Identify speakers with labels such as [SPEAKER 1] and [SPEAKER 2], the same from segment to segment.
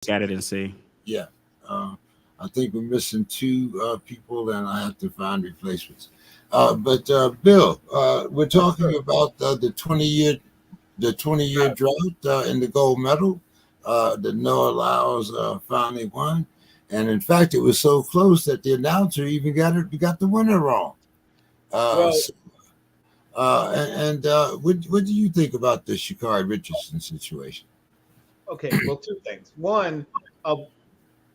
[SPEAKER 1] at it and see.
[SPEAKER 2] Yeah. I think we're missing two people, and I have to find replacements. But Bill, we're talking about the 20-year drought in the gold medal that Noah Lyles finally won, and in fact, it was so close that the announcer even got the winner wrong. Uh,
[SPEAKER 3] Well,
[SPEAKER 2] so, what do you think about the Sha'Carri Richardson situation?
[SPEAKER 3] okay. Well, two things. One, uh,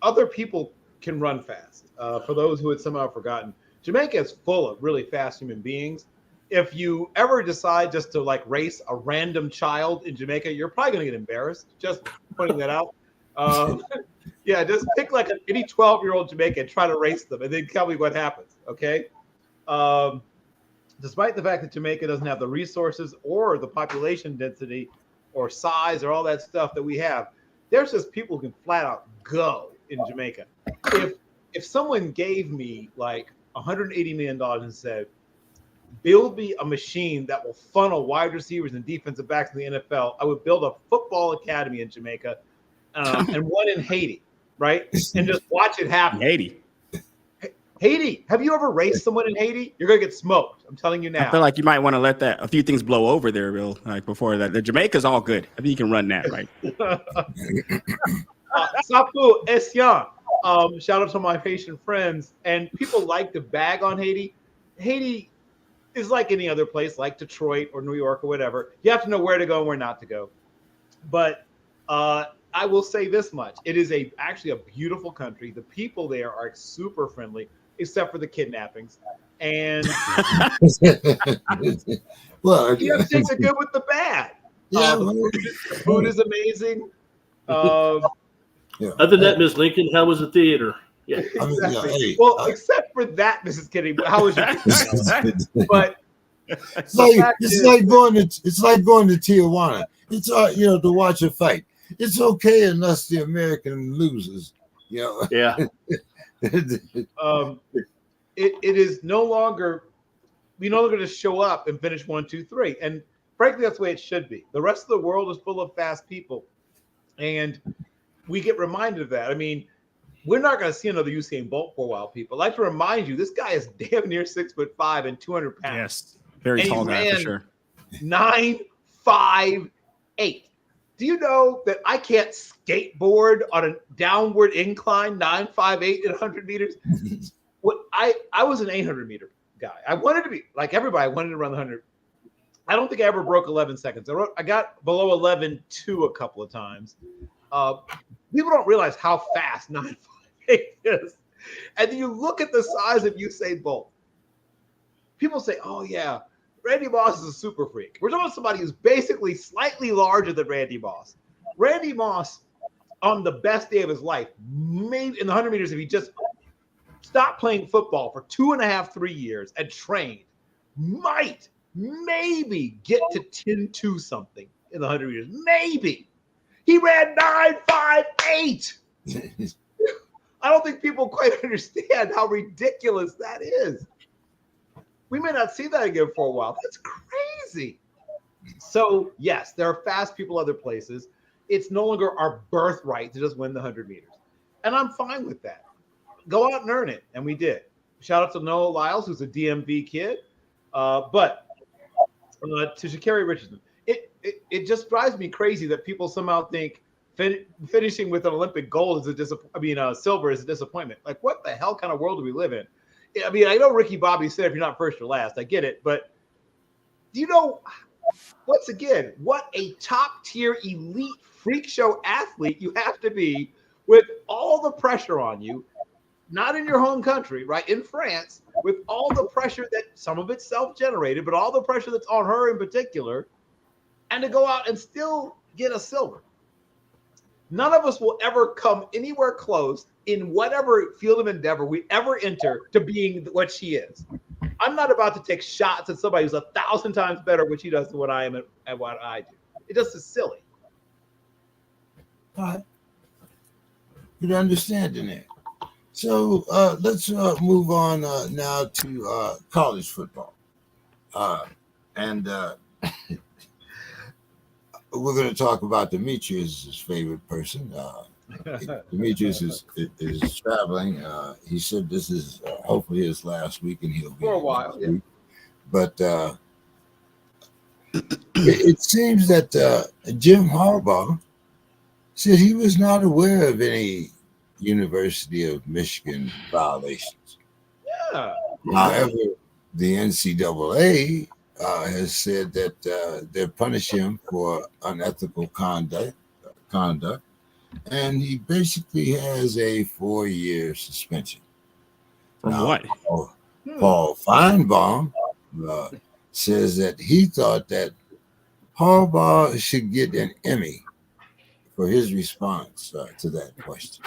[SPEAKER 3] other people can run fast. For those who had somehow forgotten, Jamaica is full of really fast human beings. If you ever decide just to like race a random child in Jamaica, you're probably going to get embarrassed. Just pointing that out. Um, yeah, just pick like any 12-year-old Jamaican and try to race them, and then tell me what happens. Okay. Um, Despite the fact that Jamaica doesn't have the resources or the population density or size or all that stuff that we have, there's just people who can flat out go in Jamaica. If someone gave me like $180 million and said, build me a machine that will funnel wide receivers and defensive backs in the NFL, I would build a football academy in Jamaica and one in Haiti, right? And just watch it happen.
[SPEAKER 1] Haiti.
[SPEAKER 3] Haiti, have you ever raced someone in Haiti? You're gonna get smoked. I'm telling you now.
[SPEAKER 1] I feel like you might want to let that a few things blow over there, Bill. Like before that, the Jamaica's all good. I think you can run that, right?
[SPEAKER 3] Sapu Esyan. Shout out to my Haitian friends. And people like to bag on Haiti. Haiti is like any other place, like Detroit or New York or whatever. You have to know where to go and where not to go. But I will say this much: it is actually a beautiful country. The people there are super friendly, except for the kidnappings. And
[SPEAKER 2] Well,
[SPEAKER 3] you have to take the good with the bad.
[SPEAKER 2] yeah,
[SPEAKER 3] The food is amazing.
[SPEAKER 2] yeah.
[SPEAKER 4] Other than that, Miss Lincoln, how was the theater? Yeah.
[SPEAKER 2] I mean, yeah, hey,
[SPEAKER 3] Well, except for that, Mrs. Kitty. How was your? But
[SPEAKER 2] it's like going to Tijuana. It's to watch a fight. It's okay unless the American loses.
[SPEAKER 4] Yeah.
[SPEAKER 3] it is no longer. We no longer just show up and finish 1, 2, 3. And frankly, that's the way it should be. The rest of the world is full of fast people, and we get reminded of that. I mean, we're not going to see another Usain Bolt for a while, people. I'd like to remind you, this guy is damn near 6'5" and 200 pounds.
[SPEAKER 1] Yes, very
[SPEAKER 3] And he
[SPEAKER 1] tall guy for
[SPEAKER 3] ran
[SPEAKER 1] sure.
[SPEAKER 3] 9.58. Do you know that I can't skateboard on a downward incline 9.58 in 100 meters? What I was an 800 meter guy. I wanted to be like everybody. I wanted to run the 100. I don't think I ever broke 11 seconds. I got below 11.2 a couple of times. People don't realize how fast 9.58 is. And then you look at the size of Usain Bolt. People say, "Oh yeah, Randy Moss is a super freak." We're talking about somebody who's basically slightly larger than Randy Moss. Randy Moss, on the best day of his life, maybe in the 100 meters, if he just stopped playing football for 2.5, 3 years and trained, might maybe get to 10.2 something in the 100 meters. Maybe. He ran 9.58. I don't think people quite understand how ridiculous that is. We may not see that again for a while. That's crazy. So, yes, there are fast people other places. It's no longer our birthright to just win the 100 meters. And I'm fine with that. Go out and earn it. And we did. Shout out to Noah Lyles, who's a DMV kid. But to Sha'Carri Richardson, it just drives me crazy that people somehow think finishing with an Olympic gold is silver is a disappointment. Like, what the hell kind of world do we live in? I mean, I know Ricky Bobby said if you're not first or last, I get it, but do you know, once again, what a top-tier elite freak show athlete you have to be with all the pressure on you, not in your home country, right, in France, with all the pressure that some of it's self-generated, but all the pressure that's on her in particular, and to go out and still get a silver. None of us will ever come anywhere close in whatever field of endeavor we ever enter to being what she is. I'm not about to take shots at somebody who's 1,000 times better at what she does than what I am at what I do. It just is silly.
[SPEAKER 2] All right. Good understanding there. So let's move on now to college football. And we're going to talk about Demetrius' favorite person, Demetrius is traveling. He said this is hopefully his last week, and he'll be
[SPEAKER 3] For a while, yeah.
[SPEAKER 2] week. But it seems that Jim Harbaugh said he was not aware of any University of Michigan violations.
[SPEAKER 3] Yeah.
[SPEAKER 2] However, the NCAA has said that they're punishing him for unethical conduct, and he basically has a 4-year suspension.
[SPEAKER 1] From
[SPEAKER 2] Now,
[SPEAKER 1] what?
[SPEAKER 2] Paul Feinbaum says that he thought that Harbaugh should get an Emmy for his response to that question.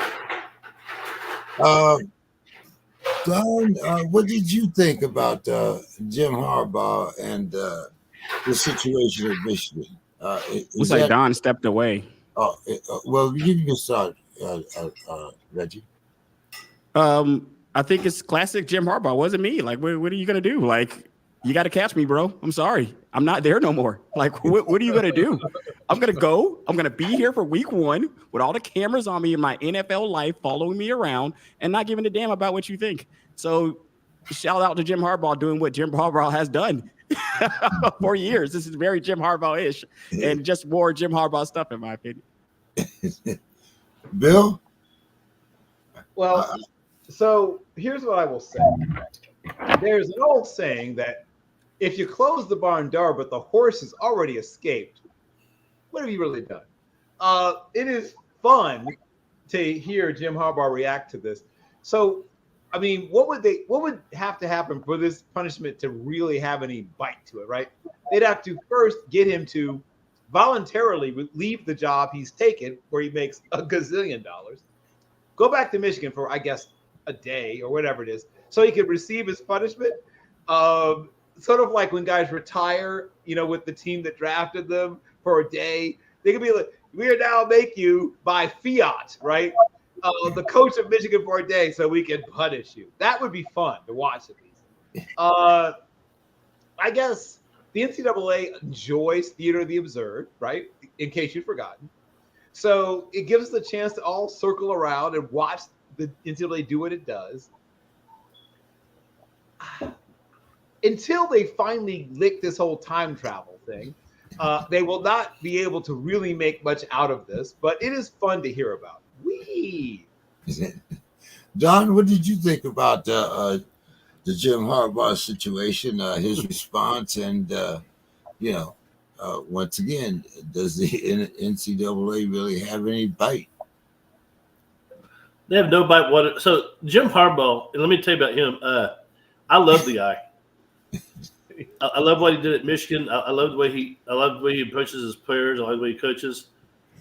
[SPEAKER 2] Don, what did you think about Jim Harbaugh and the situation at Michigan?
[SPEAKER 1] Looks like Don stepped away.
[SPEAKER 2] Well, you can start, Reggie.
[SPEAKER 1] I think it's classic Jim Harbaugh. Wasn't me. Like, what are you gonna do? Like, you got to catch me, bro. I'm sorry. I'm not there no more. Like, what are you gonna do? I'm gonna go. I'm gonna be here for week 1 with all the cameras on me in my NFL life, following me around, and not giving a damn about what you think. So, shout out to Jim Harbaugh doing what Jim Harbaugh has done for years. This is very Jim Harbaugh-ish, and just more Jim Harbaugh stuff, in my opinion.
[SPEAKER 2] Bill?
[SPEAKER 3] Well, so here's what I will say. There's an old saying that if you close the barn door, but the horse has already escaped, what have you really done? It is fun to hear Jim Harbaugh react to this. So, I mean, what would have to happen for this punishment to really have any bite to it, right? They'd have to first get him to voluntarily leave the job he's taken, where he makes a gazillion dollars, go back to Michigan for, I guess, a day or whatever it is, so he could receive his punishment. Sort of like when guys retire, with the team that drafted them for a day, they could be like, we are now make you by fiat, right? The coach of Michigan for a day so we can punish you. That would be fun to watch at least. I guess the NCAA enjoys theater of the absurd, right? In case you've forgotten. So it gives us the chance to all circle around and watch the NCAA do what it does. Until they finally lick this whole time travel thing, they will not be able to really make much out of this, but it is fun to hear about.
[SPEAKER 2] Don, what did you think about the Jim Harbaugh situation, his response, and once again, does the NCAA really have any bite?
[SPEAKER 4] They have no bite. So Jim Harbaugh, and let me tell you about him. I love the guy. I love what he did at Michigan. I love the way he approaches his players. I like the way he coaches.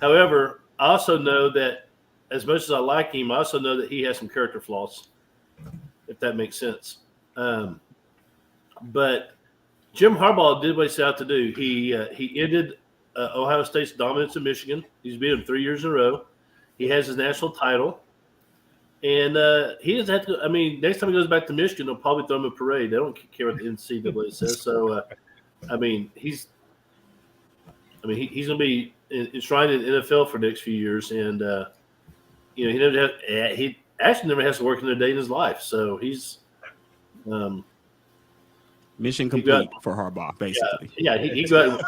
[SPEAKER 4] However, I also know that as much as I like him, I also know that he has some character flaws, if that makes sense. But Jim Harbaugh did what he set out to do. He ended Ohio State's dominance in Michigan. He's beat them 3 years in a row. He has his national title. And he doesn't have to. I mean, next time he goes back to Michigan, they'll probably throw him a parade. They don't care what the NCAA says. So, he's going to be enshrined in the NFL for the next few years, and he actually never has to work another day in his life. So he's
[SPEAKER 1] mission complete for Harbaugh, basically.
[SPEAKER 4] Yeah, he got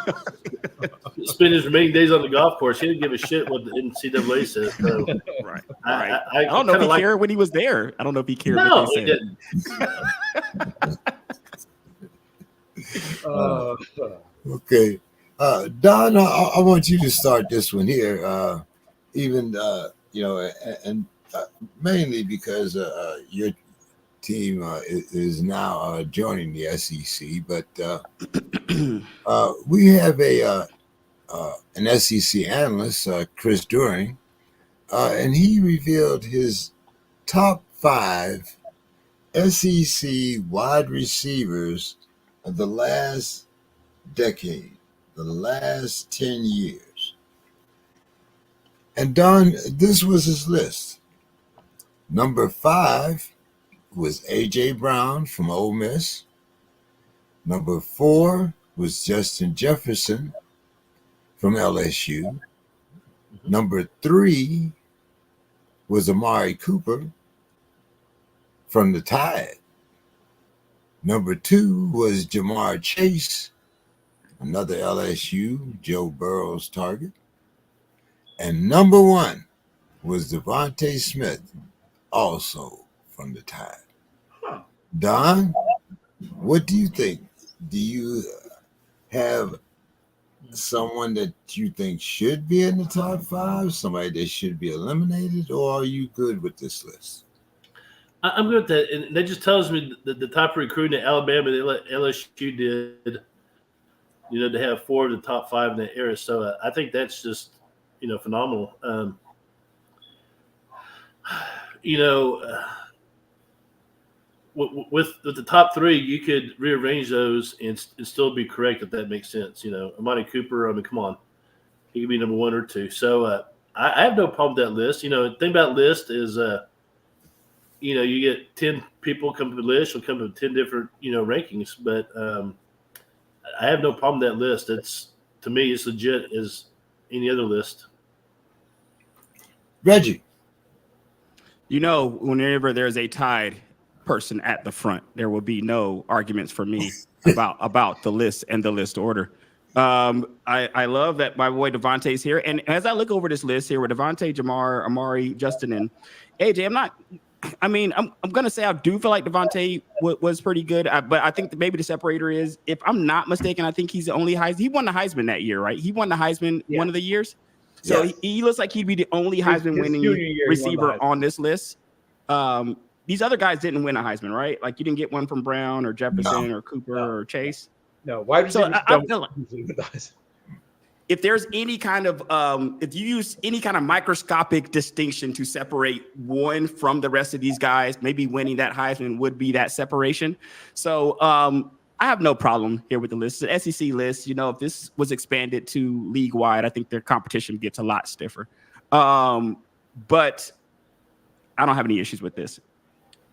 [SPEAKER 4] spend his remaining days on the golf course. He didn't give a shit what the NCAA says. So.
[SPEAKER 1] Right.
[SPEAKER 4] I
[SPEAKER 1] don't know if he cared when he was there. I don't know if he cared.
[SPEAKER 4] No,
[SPEAKER 1] what they
[SPEAKER 4] he
[SPEAKER 1] said.
[SPEAKER 4] didn't.
[SPEAKER 2] Okay. Don, I want you to start this one here. Mainly because your team is now joining the SEC, but we have an SEC analyst, Chris During, and he revealed his top 5 SEC wide receivers of the last decade, the last 10 years. And Don, this was his list. Number 5 was A.J. Brown from Ole Miss. Number 4 was Justin Jefferson from LSU. Number 3 was Amari Cooper from the Tide. Number 2 was Jamar Chase, another LSU, Joe Burrow's target. And number 1 was Devontae Smith, also from the Tide.
[SPEAKER 3] Huh.
[SPEAKER 2] Don, what do you think? Do you have someone that you think should be in the top 5, somebody that should be eliminated, or are you good with this list?
[SPEAKER 4] I'm good with that. And that just tells me that the top recruiting at Alabama, LSU did, to have 4 of the top 5 in that era. So I think that's just, phenomenal. With the top 3, you could rearrange those and still be correct if that makes sense. Amari Cooper, I mean, come on. He could be number 1 or 2. So I have no problem with that list. The thing about list is, you get 10 people come to the list, will come to 10 different, rankings. But I have no problem with that list. It's, to me, it's legit as any other list.
[SPEAKER 2] Reggie.
[SPEAKER 1] Whenever there's a Tide person at the front, there will be no arguments for me about the list and the list order. I love that my boy Devontae's here. And as I look over this list here with Devontae, Jamar, Amari, Justin, and AJ, I'm going to say I do feel like Devontae was pretty good. But I think that maybe the separator is, if I'm not mistaken, I think he's the only Heisman. He won the Heisman that year, right? He won the Heisman one of the years. So
[SPEAKER 2] yes.
[SPEAKER 1] he looks like he'd be the only Heisman winning receiver on this list. These other guys didn't win a Heisman, right? Like, you didn't get one from Brown or Jefferson or Cooper or Chase.
[SPEAKER 3] No, why did
[SPEAKER 1] I feel like if there's any kind of if you use any kind of microscopic distinction to separate one from the rest of these guys, maybe winning that Heisman would be that separation. So I have no problem here with the list. The SEC list, if this was expanded to league wide, I think their competition gets a lot stiffer. But I don't have any issues with this.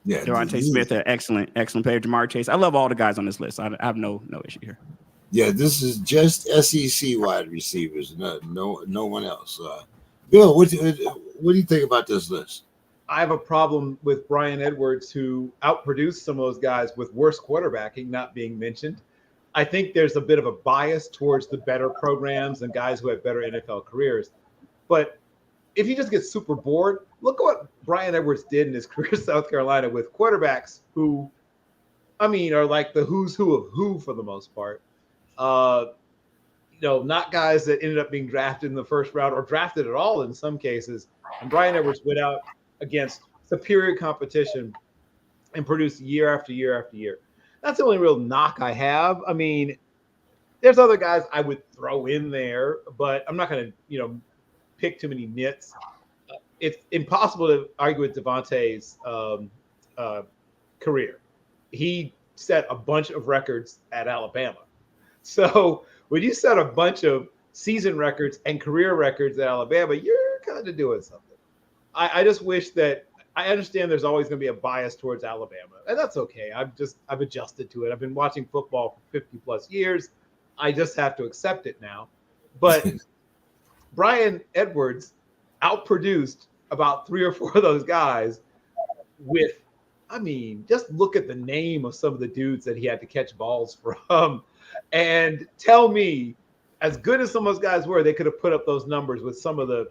[SPEAKER 2] Yeah,
[SPEAKER 1] Devontae Smith, an excellent player. Jamar Chase. I love all the guys on this list. I have no issue here.
[SPEAKER 2] Yeah, this is just SEC wide receivers, no one else. Bill, what do you think about this list?
[SPEAKER 3] I have a problem with Brian Edwards, who outproduced some of those guys with worse quarterbacking not being mentioned. I think there's a bit of a bias towards the better programs and guys who have better NFL careers. But if you just get super bored, look at what Brian Edwards did in his career in South Carolina with quarterbacks who, are like the who's who of who for the most part. Not guys that ended up being drafted in the first round or drafted at all in some cases. And Brian Edwards went out against superior competition and produced year after year after year. That's the only real knock I have. There's other guys I would throw in there, but I'm not going to, pick too many nits. It's impossible to argue with Devontae's career. He set a bunch of records at Alabama. So when you set a bunch of season records and career records at Alabama, you're kind of doing something. I just wish that I understand there's always going to be a bias towards Alabama, and that's okay. I've adjusted to it. I've been watching football for 50 plus years. I just have to accept it now. But Brian Edwards outproduced about 3 or 4 of those guys with, just look at the name of some of the dudes that he had to catch balls from. And tell me, as good as some of those guys were, they could have put up those numbers with some of the,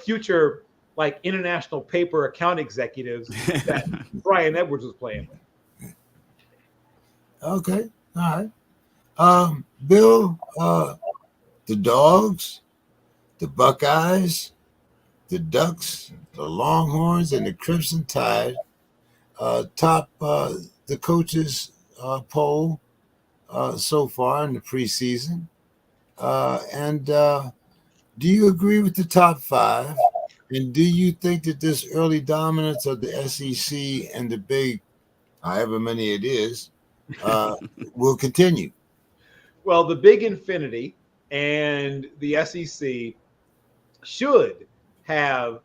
[SPEAKER 3] future like international paper account executives that Brian Edwards was playing with.
[SPEAKER 2] Okay, all right. Bill, the Dogs, the Buckeyes, the Ducks, the Longhorns, and the Crimson Tide top the coaches poll so far in the preseason. And do you agree with the top 5? And do you think that this early dominance of the SEC and the big, however many it is, will continue?
[SPEAKER 3] Well, the Big Infinity and the SEC should have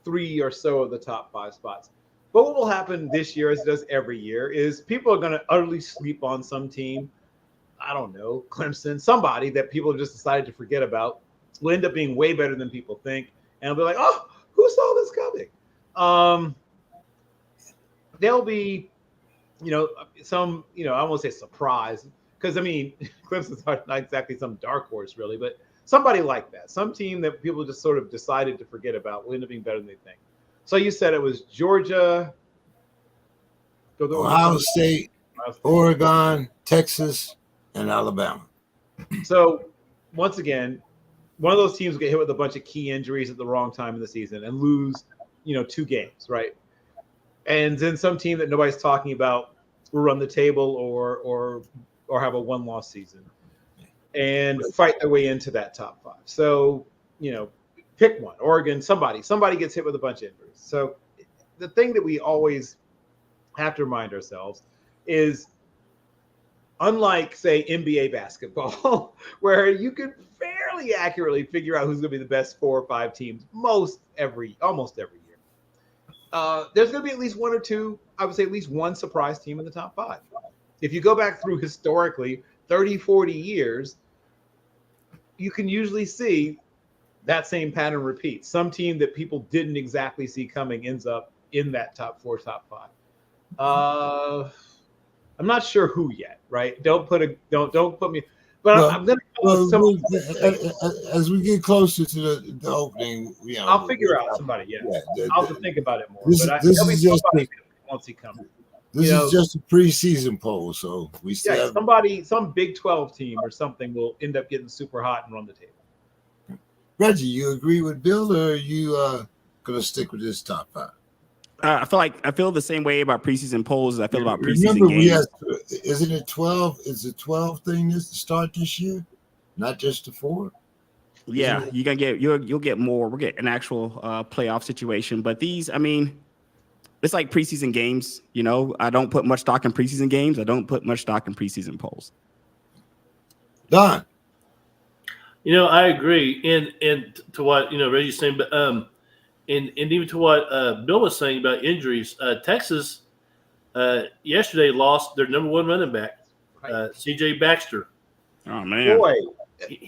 [SPEAKER 3] 3 or so of the top 5 spots. But what will happen this year, as it does every year, is people are going to utterly sleep on some team. I don't know, Clemson, somebody that people have just decided to forget about, will end up being way better than people think. and I'll be like, oh, who saw this coming? There'll be, some, I won't say surprise, because I mean, Clemson's not exactly some dark horse really, but somebody like that, some team that people just sort of decided to forget about will end up being better than they think. So you said it was Georgia,
[SPEAKER 2] Ohio State, Oregon, Texas, and Alabama.
[SPEAKER 3] So once again, one of those teams will get hit with a bunch of key injuries at the wrong time in the season and lose, 2 games, right? And then some team that nobody's talking about will run the table or have a 1-loss season and fight their way into that top 5. So, pick one. Oregon, somebody gets hit with a bunch of injuries. So the thing that we always have to remind ourselves is, unlike, say, NBA basketball, where you can fairly accurately figure out who's going to be the best 4 or 5 teams almost every year, there's going to be at least 1 or 2, I would say at least 1 surprise team in the top 5. If you go back through historically 30, 40 years, you can usually see that same pattern repeat. Some team that people didn't exactly see coming ends up in that top 4, top 5. I'm not sure who yet, right? Don't put me. But I'm going to go with some.
[SPEAKER 2] As we get closer to the opening,
[SPEAKER 3] I'll figure out somebody. Yeah, I'll have to think about it more.
[SPEAKER 2] This is just
[SPEAKER 3] once he comes.
[SPEAKER 2] This is just a preseason poll, so we still have
[SPEAKER 3] some Big 12 team or something will end up getting super hot and run the table.
[SPEAKER 2] Reggie, you agree with Bill, or are you going to stick with this top 5?
[SPEAKER 1] I feel the same way about preseason polls as I feel about preseason games.
[SPEAKER 2] Isn't it 12? Is it 12 thing this to start this year, not just the 4?
[SPEAKER 1] Yeah, you'll get more. We'll get an actual playoff situation, but these, I mean, it's like preseason games. I don't put much stock in preseason games. I don't put much stock in preseason polls.
[SPEAKER 2] Don.
[SPEAKER 4] I agree, and to what Reggie's saying, but and even to what Bill was saying about injuries, Texas yesterday lost their number 1 running back, C.J. Baxter.
[SPEAKER 1] Oh man,
[SPEAKER 3] boy,
[SPEAKER 4] he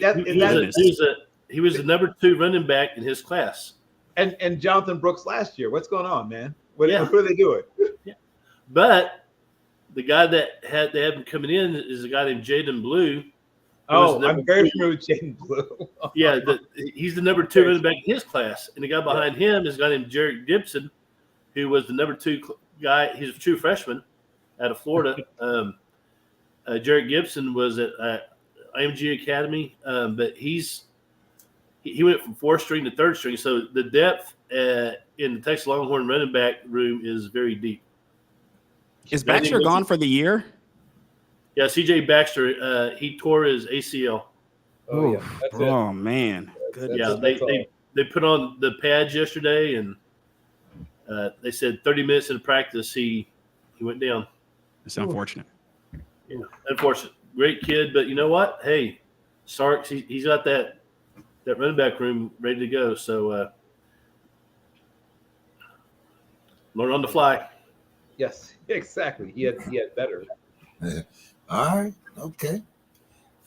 [SPEAKER 4] was the number 2 running back in his class.
[SPEAKER 3] And Jonathan Brooks last year. What's going on, man? What are they doing?
[SPEAKER 4] Yeah. But the guy that they had him coming in is a guy named Jaden Blue.
[SPEAKER 3] Oh, I'm very familiar with Jaden Blue.
[SPEAKER 4] Yeah, he's the number 2 running back in his class. And the guy behind him is a guy named Jarrett Gibson, who was the number 2 guy. He's a true freshman out of Florida. Jarrett Gibson was at IMG Academy, but he went from 4th string to 3rd string. So the depth in the Texas Longhorn running back room is very deep.
[SPEAKER 1] Is Baxter gone for the year?
[SPEAKER 4] Yeah, C.J. Baxter, he tore his ACL.
[SPEAKER 3] Oh, yeah.
[SPEAKER 1] Oh man. Goodness.
[SPEAKER 4] Yeah, they put on the pads yesterday, and they said 30 minutes in practice he went down.
[SPEAKER 1] It's unfortunate.
[SPEAKER 4] Yeah, unfortunate. Great kid, but you know what? Hey, Sarks, he's got that running back room ready to go. So learn on the fly.
[SPEAKER 3] Yes, exactly. He had better.
[SPEAKER 2] Yeah. All right. Okay.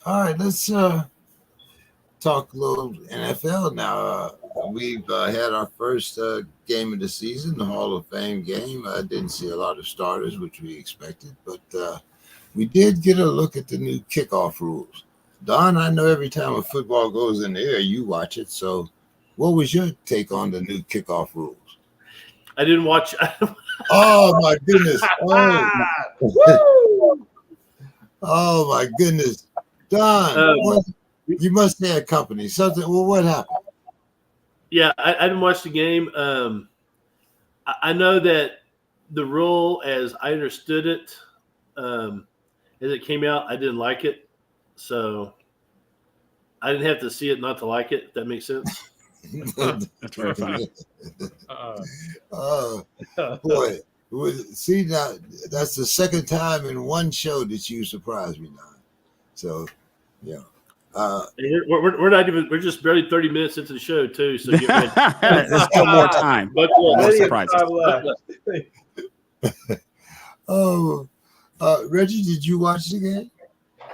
[SPEAKER 2] All right. Let's talk a little NFL now. We've had our first game of the season, the Hall of Fame game. I didn't see a lot of starters, which we expected, but we did get a look at the new kickoff rules. Don, I know every time a football goes in the air, you watch it. So what was your take on the new kickoff rules?
[SPEAKER 4] I didn't watch.
[SPEAKER 2] Oh, my goodness. Oh, my goodness. Don, you must have company. Something. Well, what happened?
[SPEAKER 4] Yeah, I didn't watch the game. I know that the rule, as I understood it, as it came out, I didn't like it. So I didn't have to see it not to like it, if that makes sense.
[SPEAKER 1] That's very funny.
[SPEAKER 2] Boy. See, now that's the second time in one show that you surprised me now. So, yeah.
[SPEAKER 4] We're not even. We're just barely 30 minutes into the show too. So get ready.
[SPEAKER 1] There's still more time.
[SPEAKER 4] But
[SPEAKER 1] More surprises.
[SPEAKER 2] Reggie, did you watch the game?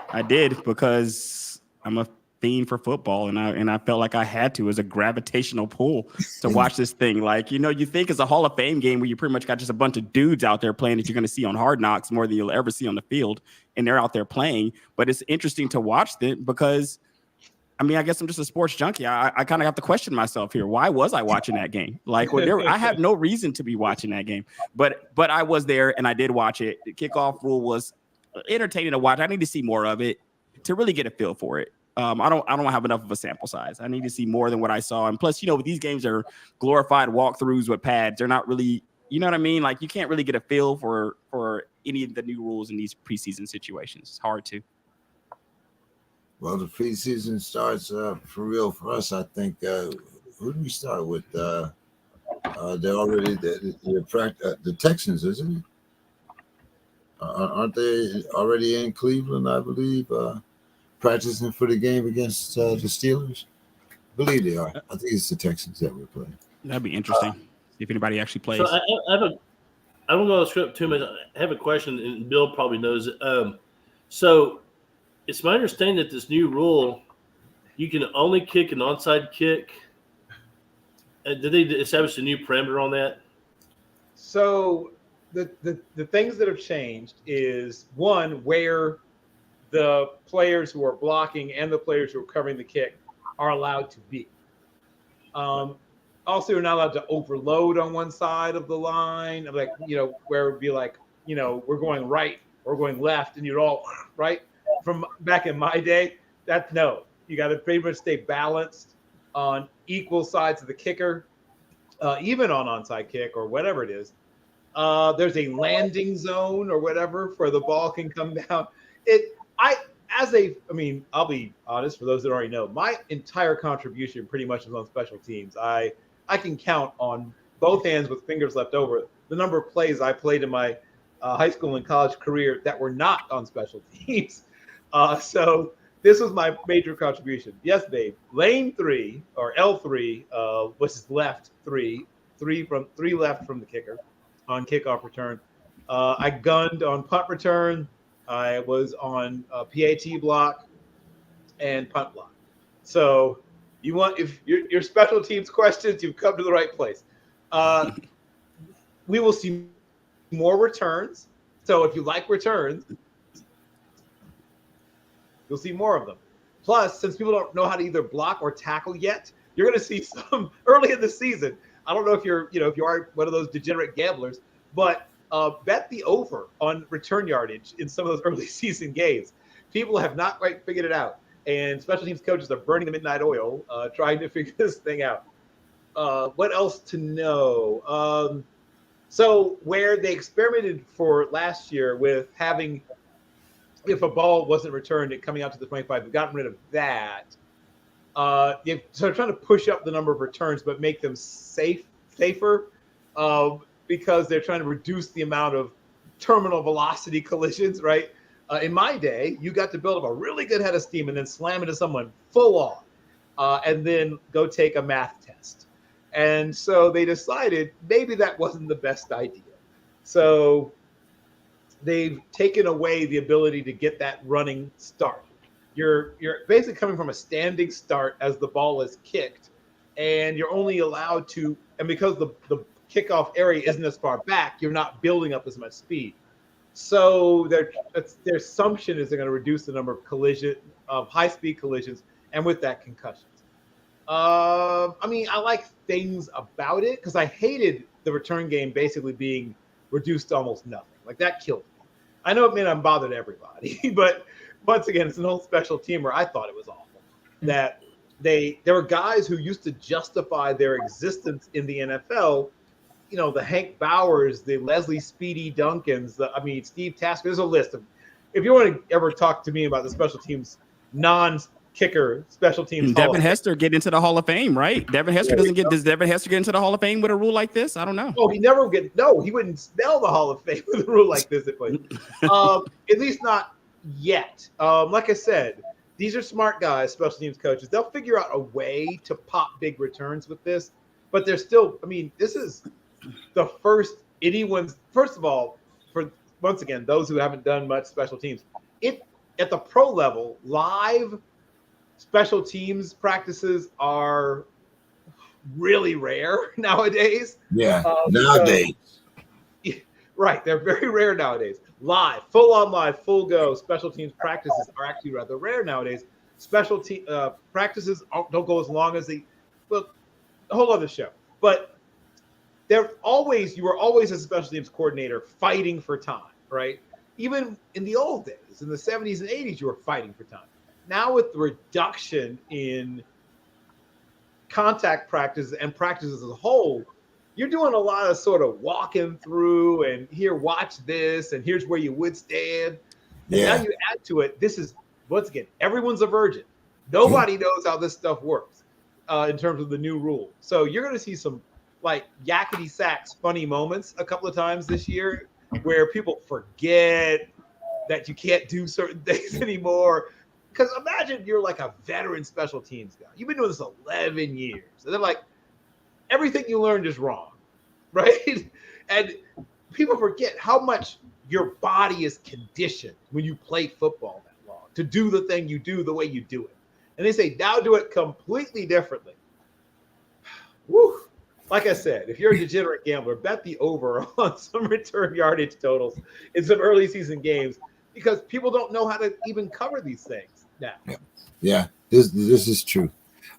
[SPEAKER 1] I did because I'm a fiend for football, and I felt like I had to, as a gravitational pull, to watch this thing. Like, you think it's a Hall of Fame game where you pretty much got just a bunch of dudes out there playing that you're going to see on Hard Knocks more than you'll ever see on the field, and they're out there playing. But it's interesting to watch it because, I mean, I guess I'm just a sports junkie. I kind of have to question myself here. Why was I watching that game? Like, I have no reason to be watching that game, but I was there and I did watch it. The kickoff rule was entertaining to watch. I need to see more of it to really get a feel for it. I don't have enough of a sample size. I need to see more than what I saw. And plus, these games are glorified walkthroughs with pads. They're not really, you know what I mean? Like, you can't really get a feel for any of the new rules in these preseason situations. It's hard to.
[SPEAKER 2] Well, the preseason starts for real for us. I think. Who do we start with? They're already the Texans, isn't it? Aren't they already in Cleveland? I believe practicing for the game against the Steelers. I believe they are. I think it's the Texans that we're playing.
[SPEAKER 1] That'd be interesting. See if anybody actually plays.
[SPEAKER 4] So I don't know the script too much. I have a question, and Bill probably knows it. So it's my understanding that this new rule, you can only kick an onside kick. Did they establish a new parameter on that?
[SPEAKER 3] So the things that have changed is, one, where the players who are blocking and the players who are covering the kick are allowed to be. Also, you're not allowed to overload on one side of the line, like, where it would be like, we're going right or going left, and you're all right. From back in my day, you got to pretty much stay balanced on equal sides of the kicker, even on onside kick or whatever it is. There's a landing zone or whatever where the ball can come down. I'll be honest, for those that already know, my entire contribution pretty much is on special teams. I can count on both hands with fingers left over the number of plays I played in my high school and college career that were not on special teams. So this was my major contribution. Yes, babe. Lane 3 or L3, which is left three left from the kicker on kickoff return. I gunned on punt return. I was on PAT block and punt block. So if your special teams questions, you've come to the right place. We will see more returns. So if you like returns, you'll see more of them. Plus, since people don't know how to either block or tackle yet, you're going to see some early in the season. I don't know if if you are one of those degenerate gamblers, but bet the over on return yardage in some of those early season games. People have not quite figured it out, and special teams coaches are burning the midnight oil trying to figure this thing out. What else to know? So where they experimented for last year with having, if a ball wasn't returned, it coming out to the 25, they've gotten rid of that. So they're trying to push up the number of returns, but make them safer, because they're trying to reduce the amount of terminal velocity collisions, right? In my day, you got to build up a really good head of steam and then slam into someone full on, and then go take a math test. And so they decided maybe that wasn't the best idea. So they've taken away the ability to get that running start. You're basically coming from a standing start as the ball is kicked, and you're only allowed to, and because the kickoff area isn't as far back, you're not building up as much speed. So their assumption is they're going to reduce the number of high-speed collisions, and with that, concussions. I like things about it because I hated the return game basically being reduced to almost nothing. Like, that killed me. I know it may not bother everybody, but once again, it's an old special team where I thought it was awful. That there were guys who used to justify their existence in the NFL. The Hank Bowers, the Leslie Speedy Duncans, Steve Tasker. There's a list of. If you want to ever talk to me about the special teams, non-kicker special teams,
[SPEAKER 1] Devin Hester get into the Hall of Fame, right? Devin Hester Does Devin Hester get into the Hall of Fame with a rule like this? I don't know.
[SPEAKER 3] Oh, he wouldn't spell the Hall of Fame with a rule like this. At least not yet. Like I said, these are smart guys, special teams coaches. They'll figure out a way to pop big returns with this, but they're still. This is the first anyone's. First of all, for once again, those who haven't done much special teams, at the pro level, live special teams practices are really rare nowadays.
[SPEAKER 2] Yeah,
[SPEAKER 3] because-
[SPEAKER 2] nowadays.
[SPEAKER 3] Right, they're very rare nowadays. Live, full on live, full go special teams practices are actually rather rare nowadays. Special team practices don't go as long as well, a whole other show. But you were always as a special teams coordinator fighting for time, right? Even in the old days, in the 70s and 80s, you were fighting for time. Now with the reduction in contact practices and practices as a whole, you're doing a lot of sort of walking through and here, watch this, and here's where you would stand. And now you add to it, this is, once again, everyone's a virgin. Nobody knows how this stuff works in terms of the new rule. So you're going to see some like yakety sacks funny moments a couple of times this year where people forget that you can't do certain things anymore. Because imagine you're like a veteran special teams guy. You've been doing this 11 years. And they're like, everything you learned is wrong, right? And people forget how much your body is conditioned when you play football that long to do the thing you do the way you do it. And they say, now do it completely differently. Woo. Like I said, if you're a degenerate gambler, bet the over on some return yardage totals in some early season games because people don't know how to even cover these things now.
[SPEAKER 2] Yeah, this is true.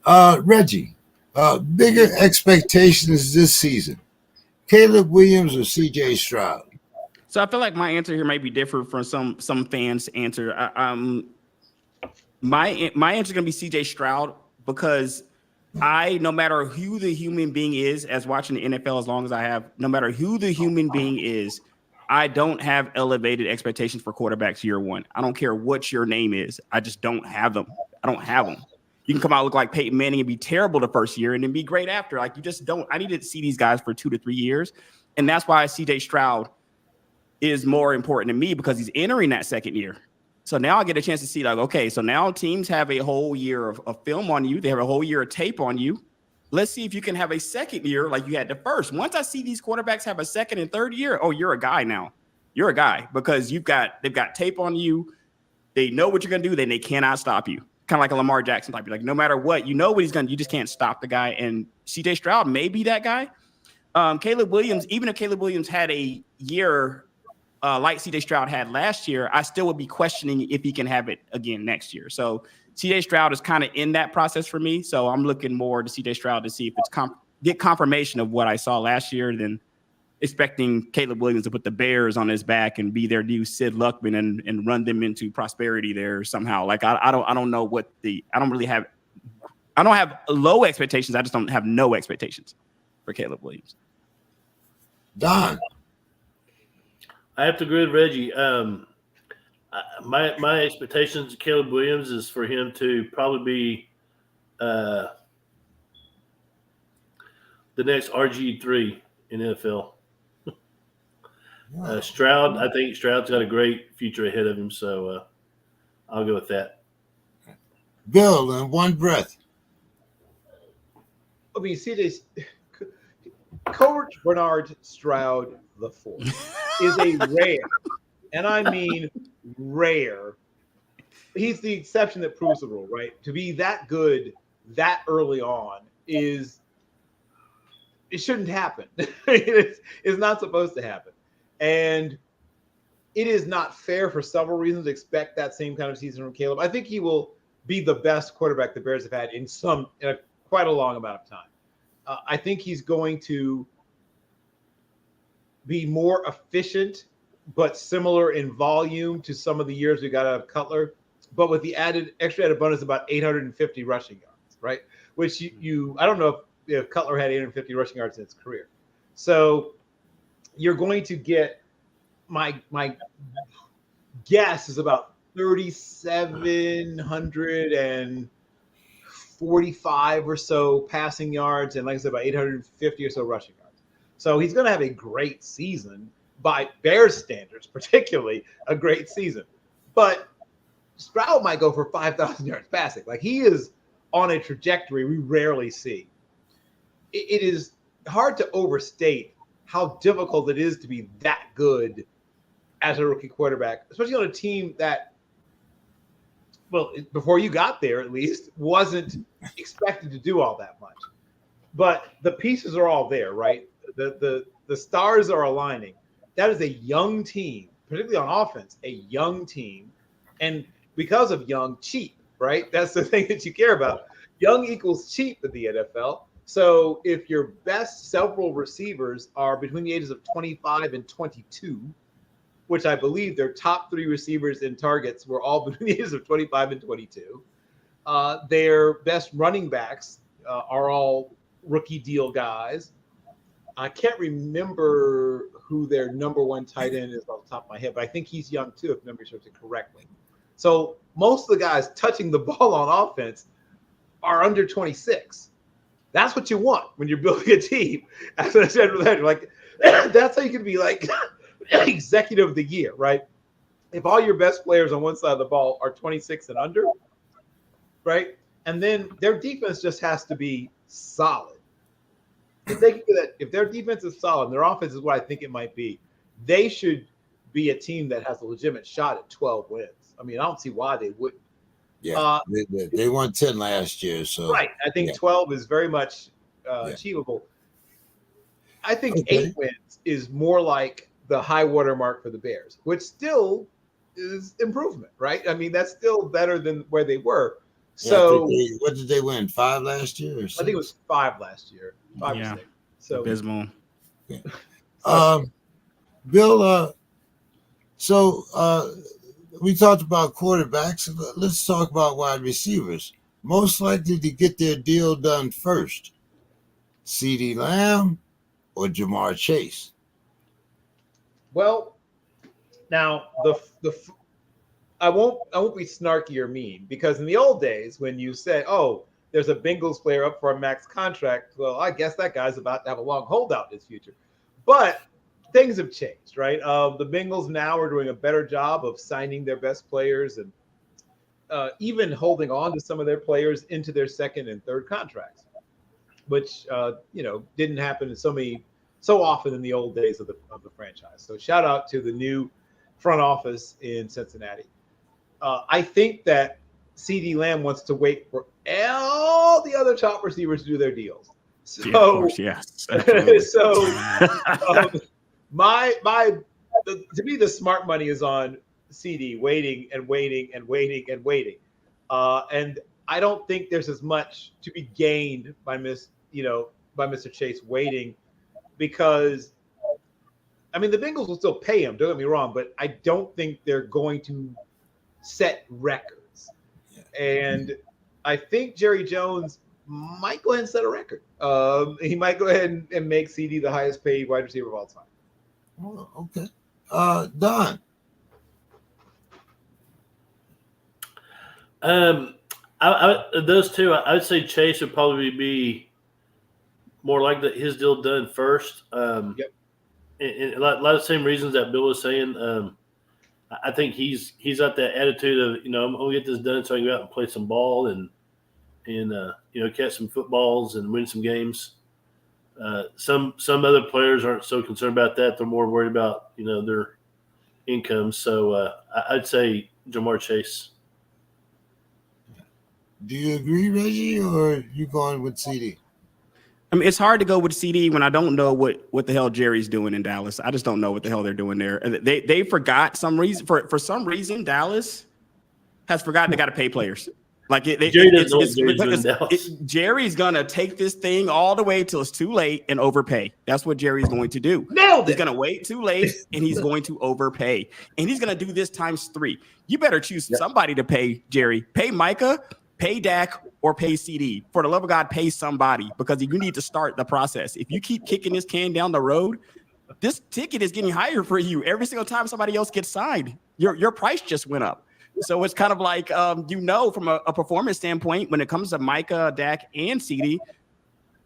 [SPEAKER 2] Reggie, bigger expectations this season, Caleb Williams or CJ Stroud?
[SPEAKER 1] So I feel like my answer here might be different from some fans' answer. My answer is going to be CJ Stroud because no matter who the human being is, as watching the NFL as long as I have, no matter who the human being is, I don't have elevated expectations for quarterbacks year one. I don't care what your name is. I just don't have them. I don't have them. You can come out look like Peyton Manning and be terrible the first year and then be great after. Like you just don't. I need to see these guys for 2 to 3 years. And that's why CJ Stroud is more important to me because he's entering that second year. So now I get a chance to see like, okay, so now teams have a whole year of film on you. They have a whole year of tape on you. Let's see if you can have a second year like you had the first. Once I see these quarterbacks have a second and third year, oh, you're a guy now. You're a guy because they've got tape on you. They know what you're going to do. Then they cannot stop you. Kind of like a Lamar Jackson type. Like no matter what, you know what he's going to do. You just can't stop the guy. And CJ Stroud may be that guy. Caleb Williams, even if Caleb Williams had a year like CJ Stroud had last year, I still would be questioning if he can have it again next year. So CJ Stroud is kind of in that process for me. So I'm looking more to CJ Stroud to see if it's get confirmation of what I saw last year than expecting Caleb Williams to put the Bears on his back and be their new Sid Luckman and run them into prosperity there somehow. Like I don't know what I don't have low expectations. I just don't have no expectations for Caleb Williams.
[SPEAKER 2] Don.
[SPEAKER 4] I have to agree with Reggie. My expectations of Caleb Williams is for him to probably be the next RG3 in NFL. Stroud, I think Stroud's got a great future ahead of him, so I'll go with that.
[SPEAKER 2] Bill, in one breath.
[SPEAKER 3] I mean, CJ, Coach Bernard Stroud the fourth is a rare, and I mean rare. He's the exception that proves the rule, right? To be that good that early on it shouldn't happen. It's not supposed to happen. And it is not fair for several reasons to expect that same kind of season from Caleb. I think he will be the best quarterback the Bears have had in quite a long amount of time. I think he's going to be more efficient, but similar in volume to some of the years we got out of Cutler, but with the extra added bonus about 850 rushing yards, right? Which I don't know if Cutler had 850 rushing yards in his career. So you're going to get my guess is about 3,745 or so passing yards, and like I said, about 850 or so rushing yards. So he's going to have a great season by Bears standards, particularly a great season. But Stroud might go for 5,000 yards passing. Like he is on a trajectory we rarely see. It is hard to overstate how difficult it is to be that good as a rookie quarterback, especially on a team that well, before you got there at least, wasn't expected to do all that much. But the pieces are all there, right? The stars are aligning. That is a young team, particularly on offense, a young team. And because of young, cheap, right? That's the thing that you care about. Young equals cheap in the NFL. So if your best several receivers are between the ages of 25 and 22, which I believe their top 3 receivers in targets were all between the ages of 25 and 22, their best running backs are all rookie deal guys. I can't remember who their number 1 tight end is off the top of my head, but I think he's young too, if memory serves it correctly. So most of the guys touching the ball on offense are under 26. That's what you want when you're building a team. As I said, like that's how you can be like executive of the year, right? If all your best players on one side of the ball are 26 and under, right? And then their defense just has to be solid. If they can do that, if their defense is solid and their offense is what I think it might be, they should be a team that has a legitimate shot at 12 wins. I mean, I don't see why they wouldn't.
[SPEAKER 2] Yeah, they won 10 last year. So
[SPEAKER 3] right. I think 12 is very much achievable. I think 8 wins is more like the high water mark for the Bears, which still is improvement, right? I mean, that's still better than where they were. So
[SPEAKER 2] what did they win? 5 last year? Or
[SPEAKER 3] I think it was 5 last year. 5 or 6. So
[SPEAKER 1] abysmal.
[SPEAKER 2] Yeah. Bill, we talked about quarterbacks. Let's talk about wide receivers. Most likely to get their deal done first, CeeDee Lamb or Jamar Chase?
[SPEAKER 3] Well, now I won't be snarky or mean, because in the old days when you said, "Oh, there's a Bengals player up for a max contract," well, I guess that guy's about to have a long holdout in his future. But things have changed, right? The Bengals now are doing a better job of signing their best players and even holding on to some of their players into their second and third contracts, which didn't happen so often in the old days of the franchise. So shout out to the new front office in Cincinnati. I think that CeeDee Lamb wants to wait for all the other top receivers to do their deals. So,
[SPEAKER 1] yeah, of course, yes.
[SPEAKER 3] To me, the smart money is on CeeDee waiting and waiting and waiting and waiting. And I don't think there's as much to be gained by Mr. Chase waiting, because I mean, the Bengals will still pay him, don't get me wrong, but I don't think they're going to set records. And I think Jerry Jones might go ahead and set a record. He might go ahead and make CeeDee the highest paid wide receiver of all time.
[SPEAKER 2] Oh, okay. Don.
[SPEAKER 4] Those two, I would say Chase would probably be more like his deal done first.
[SPEAKER 3] Yep.
[SPEAKER 4] And a lot of the same reasons that Bill was saying. I think he's got that attitude of, I'm going to get this done so I can go out and play some ball and catch some footballs and win some games. Some other players aren't so concerned about that. They're more worried about, their income. So I'd say Jamar Chase.
[SPEAKER 2] Do you agree, Reggie, or are you going with CeeDee?
[SPEAKER 1] I mean, it's hard to go with CeeDee when I don't know what the hell Jerry's doing in Dallas. I just don't know what the hell they're doing there. They forgot some reason. For some reason, Dallas has forgotten they got to pay players. Like Jerry's gonna take this thing all the way till it's too late and overpay. That's what Jerry's going to do. He's gonna wait too late and he's going to overpay, and he's gonna do this times 3. You better choose somebody to pay, Jerry. Pay Micah, pay Dak, or pay CeeDee. For the love of God, pay somebody, because you need to start the process. If you keep kicking this can down the road, this ticket is getting higher for you every single time somebody else gets signed. Your price just went up. So it's kind of like, from a performance standpoint, when it comes to Micah, Dak, and CeeDee,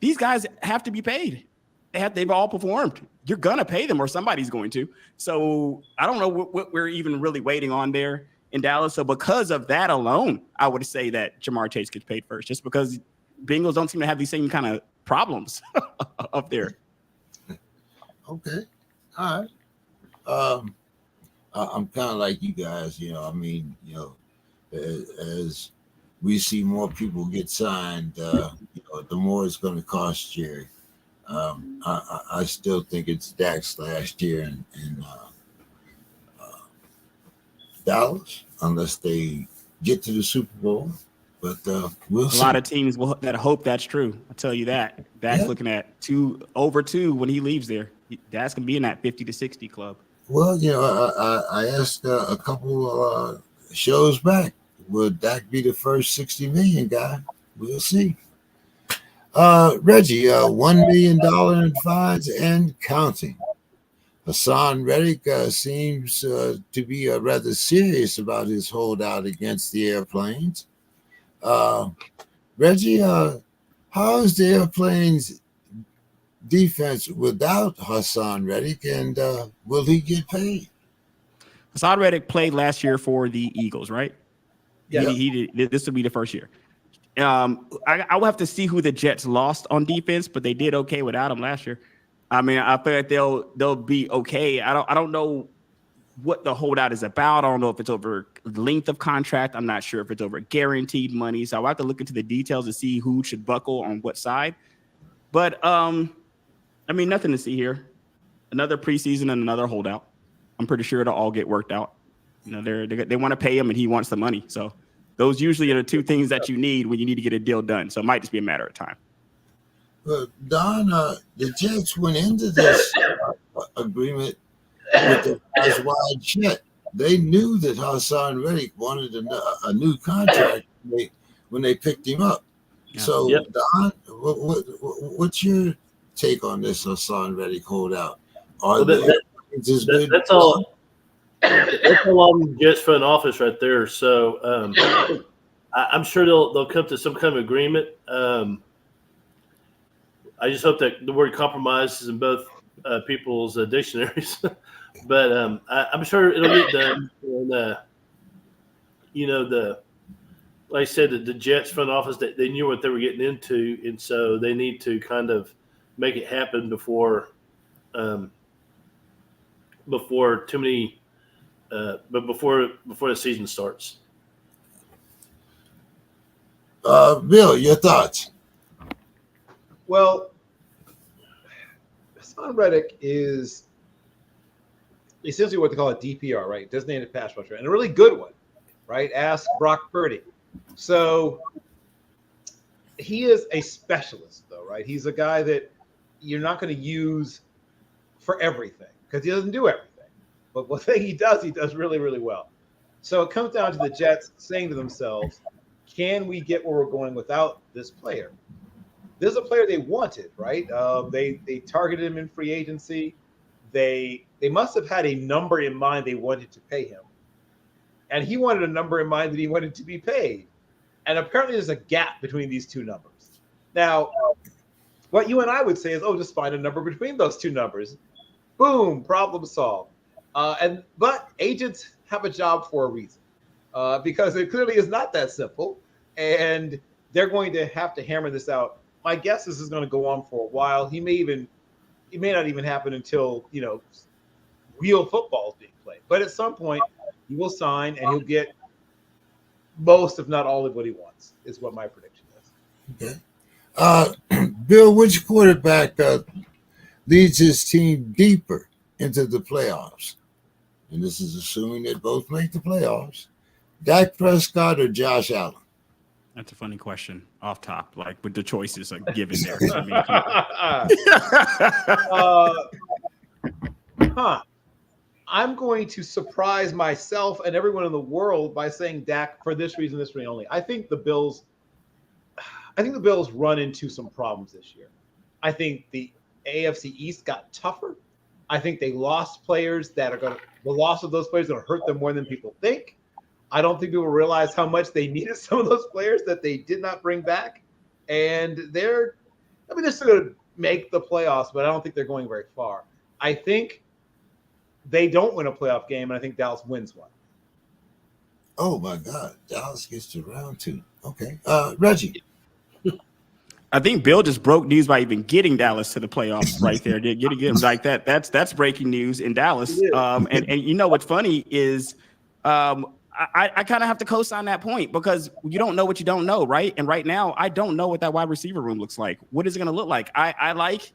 [SPEAKER 1] these guys have to be paid. They've all performed. You're going to pay them, or somebody's going to. So I don't know what we're even really waiting on there in Dallas. So because of that alone, I would say that Jamar Chase gets paid first, just because Bengals don't seem to have these same kind of problems up there.
[SPEAKER 2] Okay. All right. I'm kind of like you guys, as we see more people get signed, the more it's going to cost Jerry. I still think it's Dak's last year in Dallas, unless they get to the Super Bowl. But we'll see.
[SPEAKER 1] A lot of teams that hope that's true. I'll tell you that. Dak's looking at over 2 when he leaves there. Dak's going to be in that 50 to 60 club.
[SPEAKER 2] Well, I asked a couple shows back, will Dak be the first 60 million guy? We'll see. Reggie, $1 million in fines and counting. Hassan Reddick seems to be rather serious about his holdout against the airplanes. Reggie, how is the airplanes defense without Hassan Reddick, and will he get paid?
[SPEAKER 1] Hassan Reddick played last year for the Eagles, right?
[SPEAKER 3] Yeah.
[SPEAKER 1] He did. This will be the first year. I will have to see who the Jets lost on defense, but they did okay without him last year. I mean, I feel like they'll be okay. I don't know what the holdout is about. I don't know if it's over length of contract. I'm not sure if it's over guaranteed money. So I'll have to look into the details to see who should buckle on what side. But I mean, nothing to see here. Another preseason and another holdout. I'm pretty sure it'll all get worked out. They want to pay him and he wants the money. So those usually are the two things that you need when you need to get a deal done. So it might just be a matter of time.
[SPEAKER 2] But Don, the Jets went into this agreement with the eyes wide shut. They knew that Hassan Reddick wanted a new contract when they picked him up.
[SPEAKER 1] Yeah.
[SPEAKER 2] So, Don, what's your take on this Hassan Reddick holdout?
[SPEAKER 4] That's all. That's all on the Jets front office right there. So I'm sure they'll come to some kind of agreement. I just hope that the word compromise is in both people's dictionaries. But I'm sure it'll get done. And like I said, the Jets front office, they knew what they were getting into, and so they need to kind of make it happen before too many. But before the season starts.
[SPEAKER 2] Bill, your thoughts?
[SPEAKER 3] Well, Hassan Reddick is essentially what they call a DPR, right? Designated pass rusher, and a really good one, right? Ask Brock Purdy. So he is a specialist, though, right? He's a guy that you're not going to use for everything because he doesn't do everything. But one thing he does really, really well. So it comes down to the Jets saying to themselves, can we get where we're going without this player? This is a player they wanted, right? They targeted him in free agency. They must have had a number in mind they wanted to pay him. And he wanted a number in mind that he wanted to be paid. And apparently there's a gap between these two numbers. Now, what you and I would say is, just find a number between those two numbers. Boom, problem solved. But agents have a job for a reason, because it clearly is not that simple, and they're going to have to hammer this out. My guess is this is going to go on for a while. It may not even happen until real football is being played. But at some point, he will sign and he'll get most, if not all, of what he wants. Is what my prediction is.
[SPEAKER 2] Okay. Bill, which quarterback leads his team deeper into the playoffs? And this is assuming they both make the playoffs. Dak Prescott or Josh Allen?
[SPEAKER 1] That's a funny question off top, like with the choices given there.
[SPEAKER 3] I'm going to surprise myself and everyone in the world by saying Dak for this reason only. I think the Bills run into some problems this year. I think the AFC East got tougher. I think they lost players the loss of those players is going to hurt them more than people think. I don't think people realize how much they needed some of those players that they did not bring back. And they're still going to make the playoffs, but I don't think they're going very far. I think they don't win a playoff game, and I think Dallas wins one.
[SPEAKER 2] Oh, my God. Dallas gets to round 2. Okay. Reggie.
[SPEAKER 1] I think Bill just broke news by even getting Dallas to the playoffs right there. Getting him like that. That's breaking news in Dallas. And you know what's funny is I kind of have to co-sign that point because you don't know what you don't know, right? And right now, I don't know what that wide receiver room looks like. What is it going to look like? I like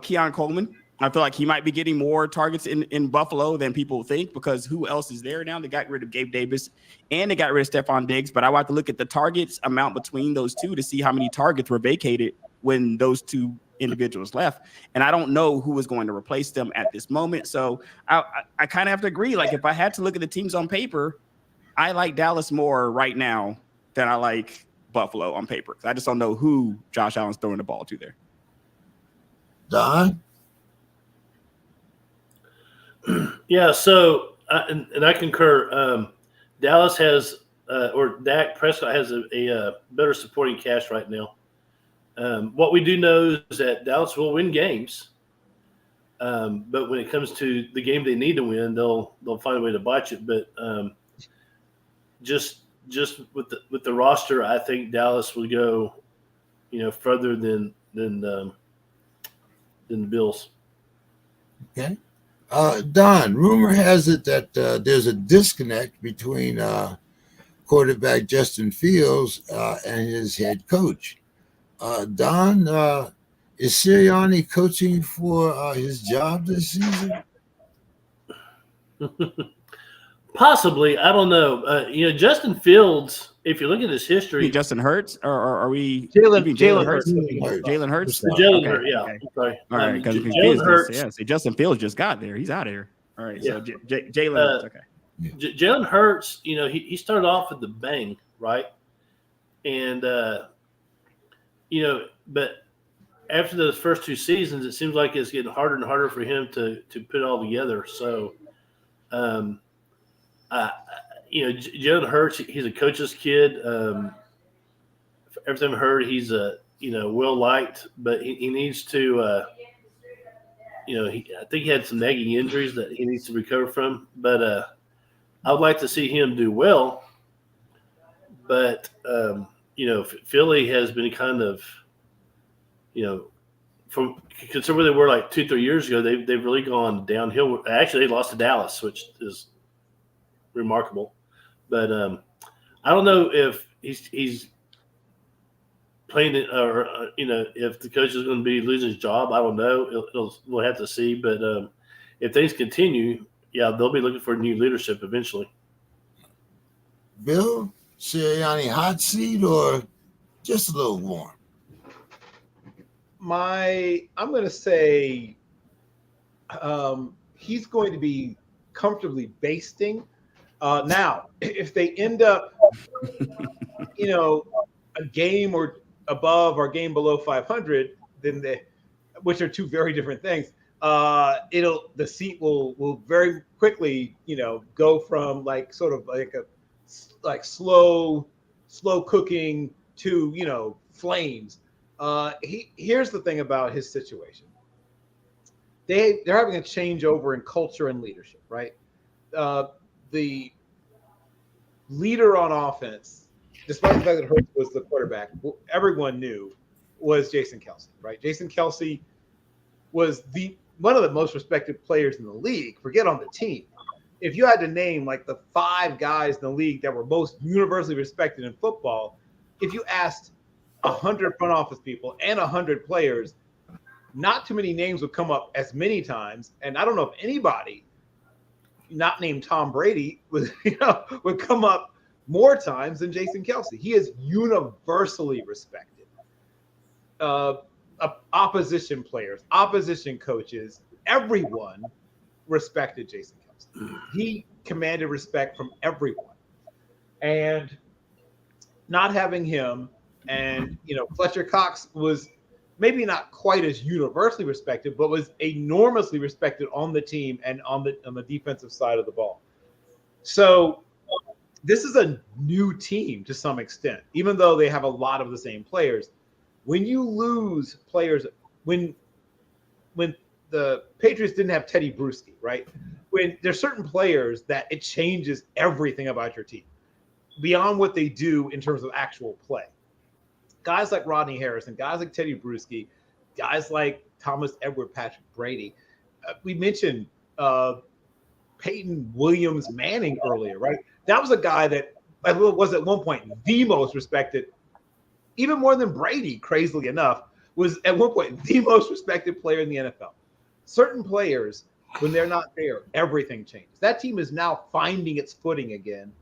[SPEAKER 1] Keon Coleman. I feel like he might be getting more targets in Buffalo than people think because who else is there now? They got rid of Gabe Davis and they got rid of Stephon Diggs. But I want to look at the targets amount between those two to see how many targets were vacated when those two individuals left. And I don't know who is going to replace them at this moment. So I kind of have to agree. Like if I had to look at the teams on paper, I like Dallas more right now than I like Buffalo on paper. I just don't know who Josh Allen's throwing the ball to there.
[SPEAKER 2] Don?
[SPEAKER 4] Yeah, so and I concur. Dallas has or Dak Prescott has a better supporting cast right now. What we do know is that Dallas will win games, but when it comes to the game they need to win, they'll find a way to botch it. But just with the roster, I think Dallas will go, further than the Bills.
[SPEAKER 2] Okay. Don, rumor has it that there's a disconnect between quarterback Justin Fields and his head coach. Don, is Sirianni coaching for his job this season?
[SPEAKER 4] Possibly. I don't know. Justin Fields, if you look at his history.
[SPEAKER 1] Justin Hurts or are we
[SPEAKER 3] Jalen Hurts?
[SPEAKER 1] Jalen Hurts?
[SPEAKER 4] Jalen Hurts, yeah.
[SPEAKER 1] Okay.
[SPEAKER 4] I'm sorry.
[SPEAKER 1] All right, because
[SPEAKER 4] Jalen Hurts.
[SPEAKER 1] Yeah, see, Justin Fields just got there. He's out of here. All right,
[SPEAKER 4] Yeah.
[SPEAKER 1] so Jalen Hurts, okay.
[SPEAKER 4] Jalen Hurts, he started off with the bang, right? And, but after those first two seasons, it seems like it's getting harder and harder for him to put it all together. So, Jalen Hurts, he's a coach's kid. Every time I heard, he's well liked, but he needs to. I think he had some nagging injuries that he needs to recover from. But I would like to see him do well. But Philly has been kind of, from consider where they were like 2-3 years ago, they've really gone downhill. Actually, they lost to Dallas, which is remarkable. But I don't know if he's playing it or if the coach is going to be losing his job. I don't know. We'll have to see. But if things continue, they'll be looking for new leadership eventually.
[SPEAKER 2] Bill, Sirianni hot seat or just a little warm?
[SPEAKER 3] I'm going to say he's going to be comfortably basting. Now, if they end up, a game or above or game below 500, then which are two very different things. The seat will very quickly, go from sort of like slow cooking to flames. Here's the thing about his situation. They're having a changeover in culture and leadership, right? The leader on offense, despite the fact that Hurts was the quarterback, everyone knew was Jason Kelce, right? Jason Kelce was one of the most respected players in the league. Forget on the team. If you had to name the 5 guys in the league that were most universally respected in football, if you asked 100 front office people and 100 players, not too many names would come up as many times. And I don't know if anybody not named Tom Brady would come up more times than Jason Kelce. He is universally respected. Opposition players, opposition coaches, everyone respected Jason Kelce. He commanded respect from everyone. And not having him and, Fletcher Cox was maybe not quite as universally respected, but was enormously respected on the team and on the defensive side of the ball. So this is a new team to some extent, even though they have a lot of the same players. When you lose players, when the Patriots didn't have Teddy Bruschi, right? When there's certain players that it changes everything about your team beyond what they do in terms of actual play. Guys like Rodney Harrison, guys like Teddy Bruschi, guys like Thomas Edward Patrick Brady. We mentioned Peyton Williams Manning earlier, right? that was a guy that was at one point the most respected, even more than Brady, crazily enough, was at one point the most respected player in the NFL. Certain players, when they're not there, everything changes. That team is now finding its footing again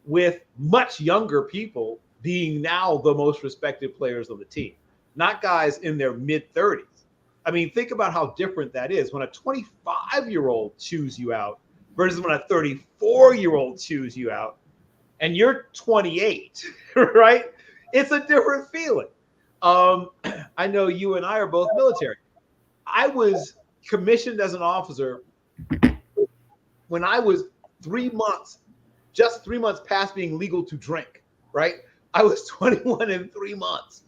[SPEAKER 3] with much younger people being now the most respected players on the team, not guys in their mid-30s. I mean, think about how different that is when a 25-year-old chews you out versus when a 34-year-old chews you out and you're 28, right? It's a different feeling. I know you and I are both military. I was commissioned as an officer when I was 3 months, just 3 months past being legal to drink, right? I was 21 in 3 months.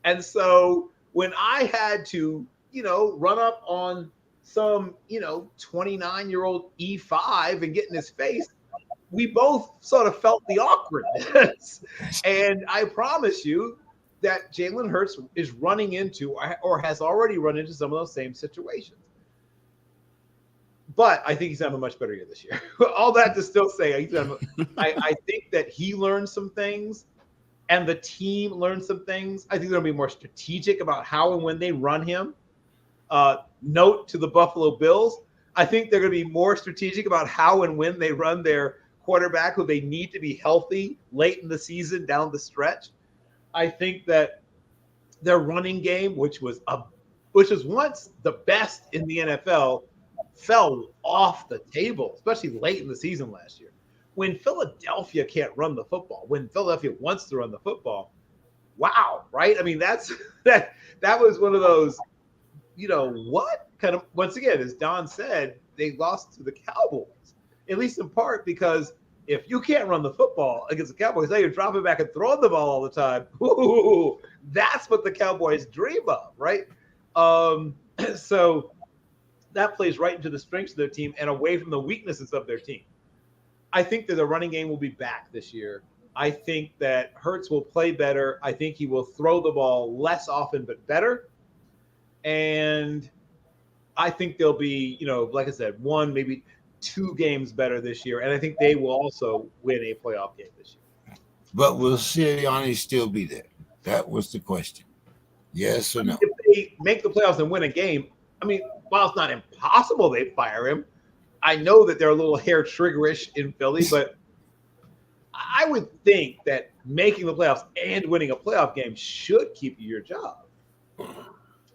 [SPEAKER 3] And so when I had to, run up on some, 29-year-old E5 and get in his face, we both sort of felt the awkwardness. And I promise you that Jalen Hurts is running into or has already run into some of those same situations. But I think he's having a much better year this year. All that to still say, I think that he learned some things and the team learned some things. I think they're going to be more strategic about how and when they run him. Note to the Buffalo Bills, I think they're going to be more strategic about how and when they run their quarterback who they need to be healthy late in the season down the stretch. I think that their running game, which was once the best in the NFL, fell off the table, especially late in the season last year. When Philadelphia can't run the football, when Philadelphia wants to run the football, wow, right? I mean, that was one of those, what kind of, once again, as Don said, they lost to the Cowboys, at least in part because if you can't run the football against the Cowboys, now you're dropping back and throwing the ball all the time. Ooh, that's what the Cowboys dream of, right? So that plays right into the strengths of their team and away from the weaknesses of their team. I think that the running game will be back this year. I think that Hurts will play better. I think he will throw the ball less often but better. And I think they'll be, like I said, 1, maybe 2 games better this year. And I think they will also win a playoff game this year.
[SPEAKER 2] But will Sirianni still be there? That was the question. Yes or no?
[SPEAKER 3] If they make the playoffs and win a game, I mean, while it's not impossible they fire him, I know that they're a little hair triggerish in Philly, but I would think that making the playoffs and winning a playoff game should keep you your job.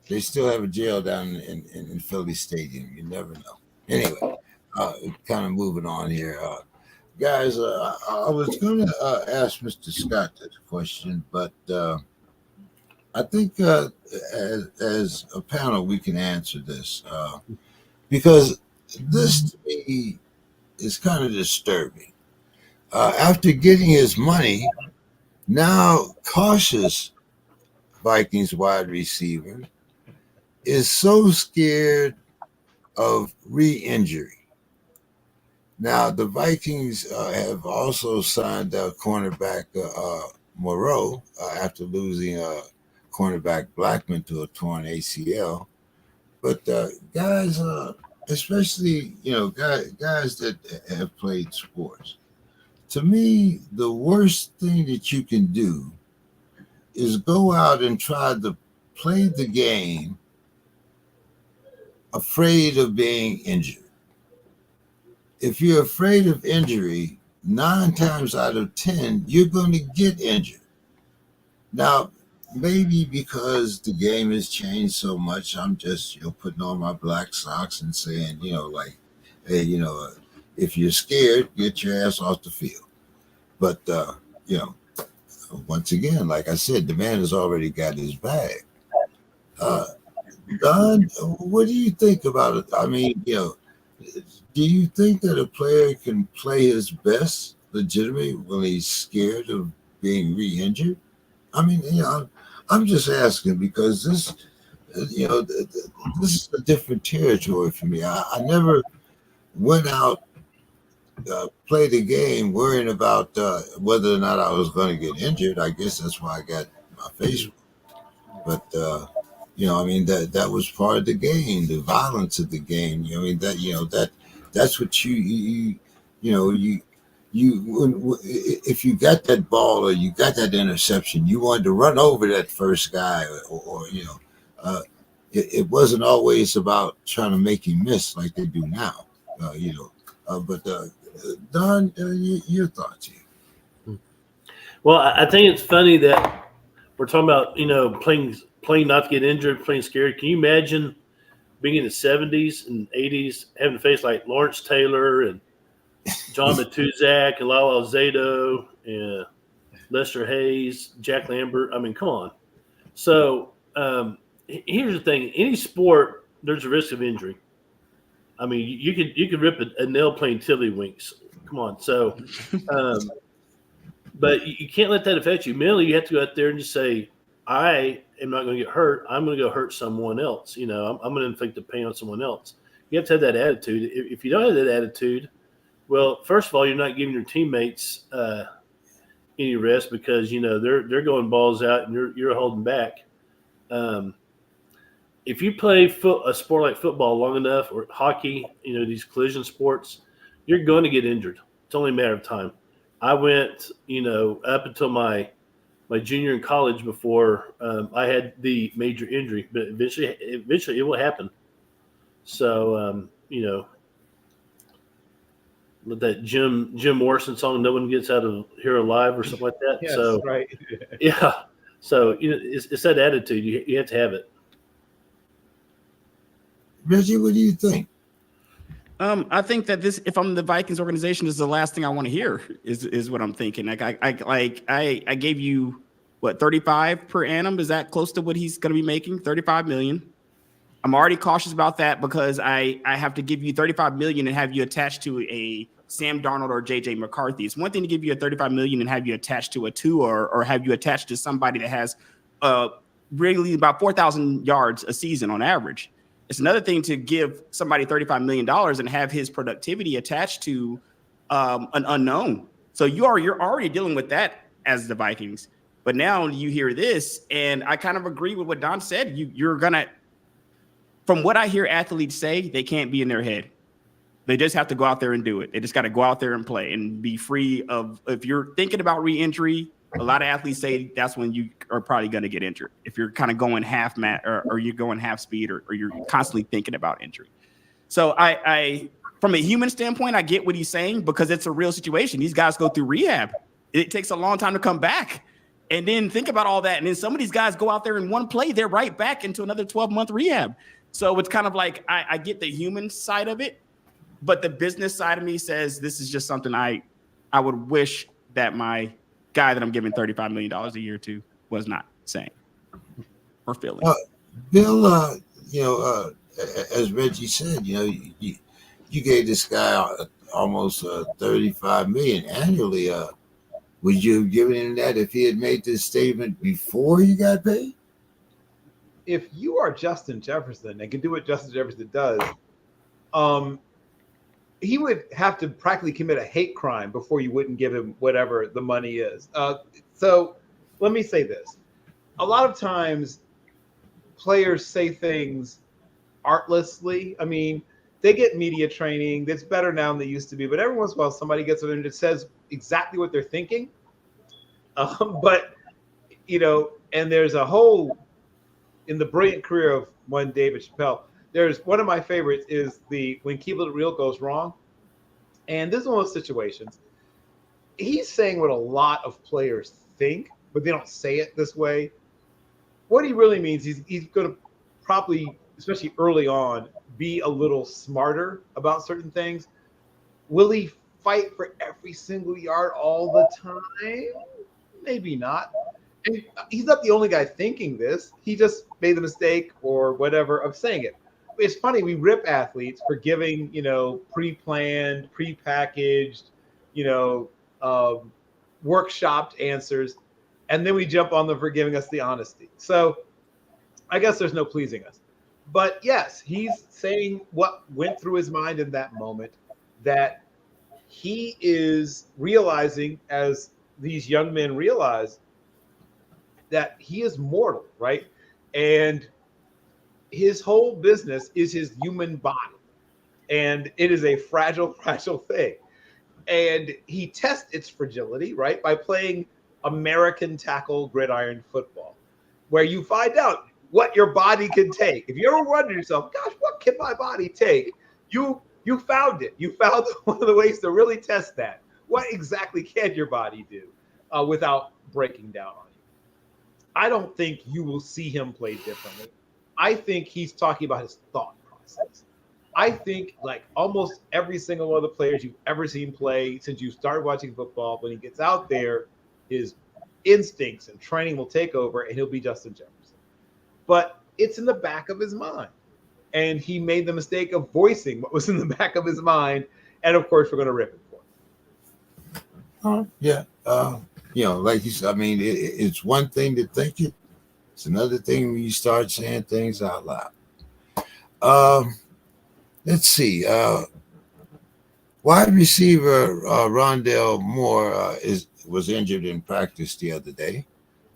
[SPEAKER 2] They still have a jail down in Philly Stadium. You never know. Anyway, kind of moving on here. Guys, I was going to ask Mr. Scott that question, but I think as a panel we can answer this because this to me is kind of disturbing. After getting his money, now cautious Vikings wide receiver is so scared of re-injury. Now, the Vikings have also signed cornerback Moreau after losing cornerback Blackman to a torn ACL. But guys, especially, guys that have played sports, to me, the worst thing that you can do is go out and try to play the game afraid of being injured. If you're afraid of injury, 9 times out of 10, you're going to get injured. Now, maybe because the game has changed so much, I'm just, putting on my black socks and saying, hey, if you're scared, get your ass off the field. But, once again, like I said, the man has already got his bag. Don, what do you think about it? I mean, do you think that a player can play his best legitimately when he's scared of being re-injured? I mean, I'm just asking because this, this is a different territory for me. I never went out, played the game worrying about whether or not I was going to get injured. I guess that's why I got my face. But, that was part of the game, the violence of the game. That's what if you got that ball or you got that interception, you wanted to run over that first guy, or it wasn't always about trying to make him miss like they do now, But Don, your thoughts here?
[SPEAKER 4] Well, I think it's funny that we're talking about playing not to get injured, playing scared. Can you imagine being in the 70s and 80s having to face like Lawrence Taylor and John Matuzak and Lalo Alzado and Lester Hayes, Jack Lambert? I mean, come on. So here's the thing: any sport, there's a risk of injury. I mean, you could rip a nail playing tiddlywinks. Come on. So, but you can't let that affect you. Mentally, you have to go out there and just say, I am not going to get hurt. I'm going to go hurt someone else. I'm going to inflict the pain on someone else. You have to have that attitude. If you don't have that attitude, well, first of all, you're not giving your teammates any rest because they're going balls out and you're holding back. If you play a sport like football long enough, or hockey, these collision sports, you're going to get injured. It's only a matter of time. I went, up until my junior in college before I had the major injury, but eventually it will happen. So, with that Jim Morrison song, "No One Gets Out of Here Alive" or something like that.
[SPEAKER 3] Yes,
[SPEAKER 4] so,
[SPEAKER 3] right.
[SPEAKER 4] Yeah. So, it's that attitude. You have to have it.
[SPEAKER 2] Reggie, what do you think?
[SPEAKER 1] I think that if I'm the Vikings organization, this is the last thing I want to hear. Is what I'm thinking. Like I gave you what, 35 per annum? Is that close to what he's going to be making? 35 million. I'm already cautious about that because I have to give you 35 million and have you attached to a Sam Darnold or JJ McCarthy. It's one thing to give you a 35 million and have you attached to a two or have you attached to somebody that has really about 4,000 yards a season on average. It's another thing to give somebody $35 million and have his productivity attached to an unknown. So you're already dealing with that as the Vikings. But now you hear this, and I kind of agree with what Don said. You're going to, from what I hear athletes say, they can't be in their head. They just have to go out there and do it. They just got to go out there and play and be free of, if you're thinking about re-injury, a lot of athletes say that's when you are probably going to get injured. If you're kind of going half mat or you're going half speed or you're constantly thinking about injury. So I, from a human standpoint, I get what he's saying because it's a real situation. These guys go through rehab. It takes a long time to come back. And then think about all that. And then some of these guys go out there in one play, they're right back into another 12-month rehab. So it's kind of like, I get the human side of it, but the business side of me says this is just something I would wish that my guy that I'm giving $35 million a year to was not saying or feeling.
[SPEAKER 2] Bill, as Reggie said, you gave this guy almost $35 million annually. Would you have given him that if he had made this statement before he got paid?
[SPEAKER 3] If you are Justin Jefferson and can do what Justin Jefferson does, he would have to practically commit a hate crime before you wouldn't give him whatever the money is. So let me say this. A lot of times players say things artlessly. I mean, they get media training. That's better now than they used to be. But every once in a while, somebody gets on and it says exactly what they're thinking. But, and there's a whole, in the brilliant career of one David Chappelle, there's one of my favorites is when Keep It Real goes wrong. And this is one of those situations. He's saying what a lot of players think, but they don't say it this way. What he really means, he's going to probably, especially early on, be a little smarter about certain things. Will he fight for every single yard all the time? Maybe not. And he's not the only guy thinking this. He just made the mistake or whatever of saying it. It's funny, we rip athletes for giving, pre-planned, pre-packaged, workshopped answers, and then we jump on them for giving us the honesty. So I guess there's no pleasing us. But yes, he's saying what went through his mind in that moment, that he is realizing, as these young men realize, that he is mortal, right? And his whole business is his human body. And it is a fragile, fragile thing. And he tests its fragility, right, by playing American tackle gridiron football, where you find out what your body can take. If you ever wonder yourself, gosh, what can my body take? You found it. You found one of the ways to really test that. What exactly can your body do without breaking down on you? I don't think you will see him play differently. I think he's talking about his thought process. I think like almost every single one of the players you've ever seen play since you started watching football, when he gets out there, his instincts and training will take over and he'll be Justin Jefferson. But it's in the back of his mind. And he made the mistake of voicing what was in the back of his mind. And of course, we're going to rip it for him.
[SPEAKER 2] Yeah. Like you said, I mean, it's one thing to think it. It's another thing when you start saying things out loud. Let's see. Wide receiver Rondell Moore was injured in practice the other day.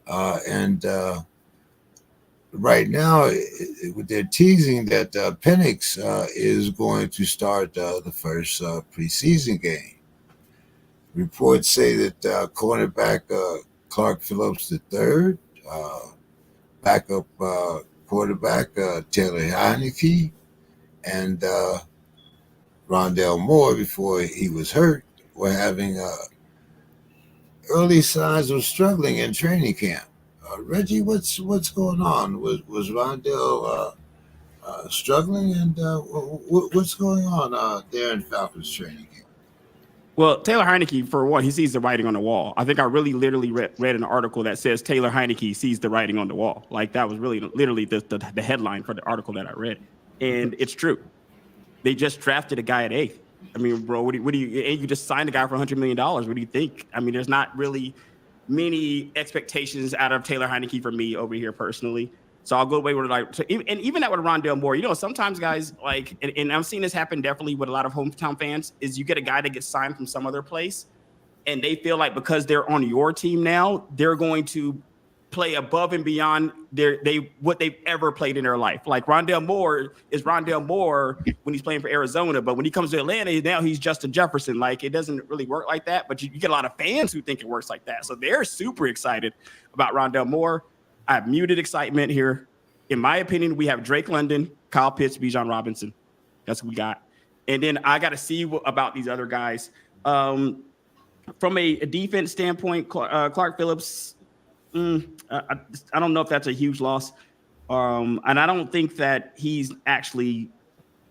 [SPEAKER 2] And right now, they're teasing that Penix is going to start the first preseason game. Reports say that cornerback Clark Phillips III, backup quarterback Taylor Heineke, and Rondell Moore, before he was hurt, were having early signs of struggling in training camp. Reggie, what's going on? Was Rondell struggling, and what's going on there in Falcons training camp?
[SPEAKER 1] Well, Taylor Heineke, for one, he sees the writing on the wall. I think I really literally read an article that says Taylor Heineke sees the writing on the wall. Like that was really literally the headline for the article that I read. And it's true. They just drafted a guy at 8th. I mean, bro, what do you, and you just signed a guy for $100 million. What do you think? I mean, there's not really many expectations out of Taylor Heineke for me over here personally. So I'll go away with and even that with Rondell Moore, sometimes guys like, and I've seen this happen definitely with a lot of hometown fans, is you get a guy that gets signed from some other place and they feel like because they're on your team now, they're going to play above and beyond what they've ever played in their life. Like Rondell Moore is Rondell Moore when he's playing for Arizona, but when he comes to Atlanta, now he's Justin Jefferson. Like it doesn't really work like that, but you get a lot of fans who think it works like that. So they're super excited about Rondell Moore. I have muted excitement here. In my opinion, we have Drake London, Kyle Pitts, Bijan Robinson. That's what we got. And then I got to see about these other guys. From a defense standpoint, Clark Phillips, I don't know if that's a huge loss. And I don't think that he's actually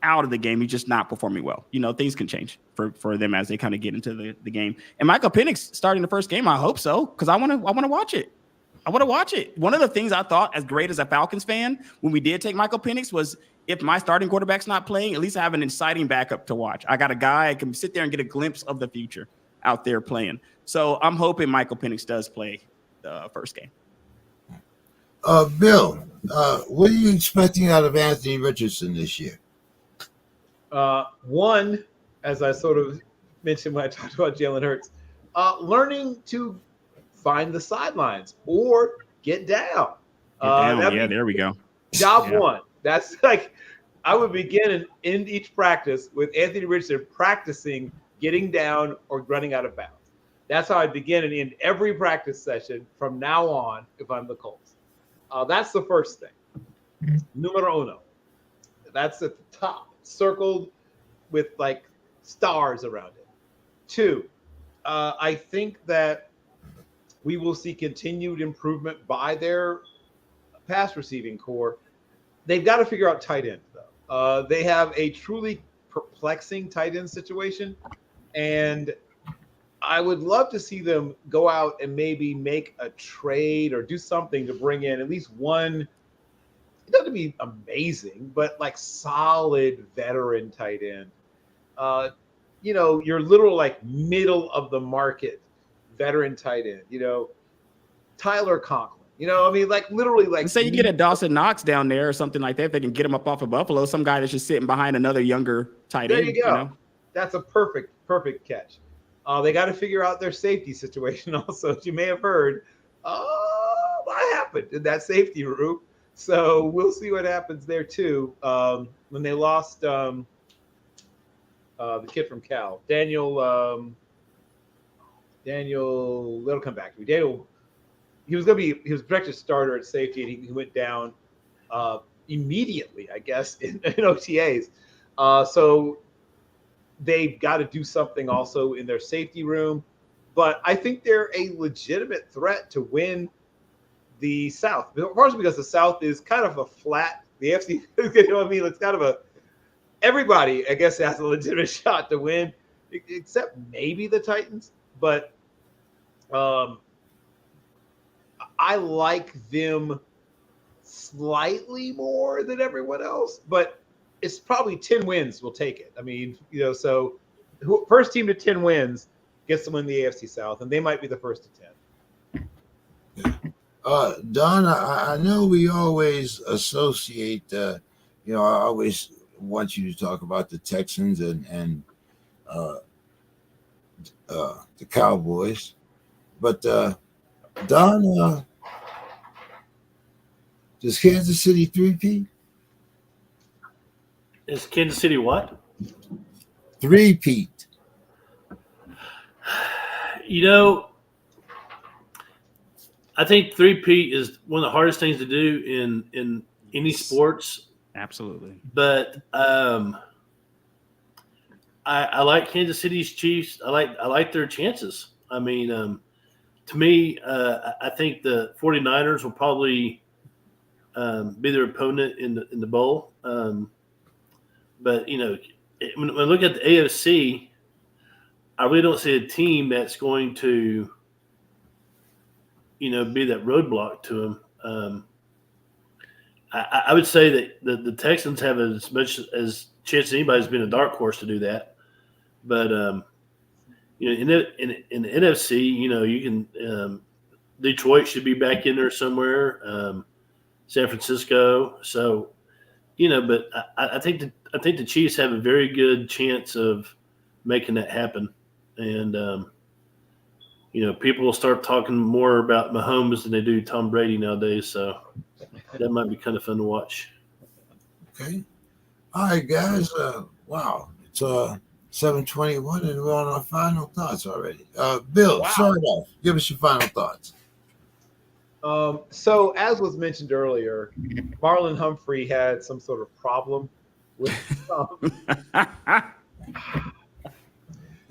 [SPEAKER 1] out of the game. He's just not performing well. Things can change for them as they kind of get into the game. And Michael Penix starting the first game, I hope so, because I want to watch it. I want to watch it. One of the things I thought, as great as a Falcons fan, when we did take Michael Penix, was if my starting quarterback's not playing, at least I have an exciting backup to watch. I got a guy I can sit there and get a glimpse of the future out there playing. So I'm hoping Michael Penix does play the first game.
[SPEAKER 2] Bill, what are you expecting out of Anthony Richardson this year?
[SPEAKER 3] One, as I sort of mentioned when I talked about Jalen Hurts, learning to find the sidelines or get down.
[SPEAKER 1] There we go.
[SPEAKER 3] Job one. That's like I would begin and end each practice with Anthony Richardson practicing getting down or running out of bounds. That's how I begin and end every practice session from now on if I'm the Colts. That's the first thing. Numero uno. That's at the top, circled with like stars around it. 2, I think that we will see continued improvement by their pass receiving core. They've got to figure out tight end, though. They have a truly perplexing tight end situation, and I would love to see them go out and maybe make a trade or do something to bring in at least one. It doesn't be amazing, but like solid veteran tight end. Your little like middle of the market veteran tight end, Tyler Conklin, literally like
[SPEAKER 1] say you get a Dawson Knox down there or something like that. If they can get him up off of Buffalo, some guy that's just sitting behind another younger tight end.
[SPEAKER 3] There you go. That's a perfect catch. They got to figure out their safety situation also, as you may have heard. What happened in that safety room? So we'll see what happens there too. When they lost the kid from Cal, Daniel Daniel, it'll come back to me. Daniel, he was projected starter at safety, and he went down immediately, I guess, in OTAs. So they've got to do something also in their safety room. But I think they're a legitimate threat to win the South, partially because the South is kind of a flat. The AFC, you know what I mean? It's kind of everybody, I guess, has a legitimate shot to win, except maybe the Titans. But I like them slightly more than everyone else, but it's probably 10 wins will take it. I mean, so first team to 10 wins gets to win the AFC South, and they might be the first to 10.
[SPEAKER 2] Don, I know we always associate, I always want you to talk about the Texans and the Cowboys, but Don, does Kansas City three-peat?
[SPEAKER 4] Is Kansas City what?
[SPEAKER 2] Three-peat.
[SPEAKER 4] I think three-peat is one of the hardest things to do in any sports.
[SPEAKER 1] Absolutely.
[SPEAKER 4] But I like Kansas City's Chiefs. I like their chances. I mean, to me, I think the 49ers will probably be their opponent in the bowl. But when I look at the AFC, I really don't see a team that's going to be that roadblock to them. I would say that the Texans have as much as chance as anybody's been a dark horse to do that. But in the NFC, you can Detroit should be back in there somewhere. San Francisco. So, but I think the Chiefs have a very good chance of making that happen, and people will start talking more about Mahomes than they do Tom Brady nowadays. So that might be kind of fun to watch.
[SPEAKER 2] Okay. All right, guys. Wow. It's 7:21 and we're on our final thoughts already. Bill,
[SPEAKER 3] Wow.
[SPEAKER 2] start off. Give us your final thoughts.
[SPEAKER 3] So as was mentioned earlier, Marlon Humphrey had some sort of problem with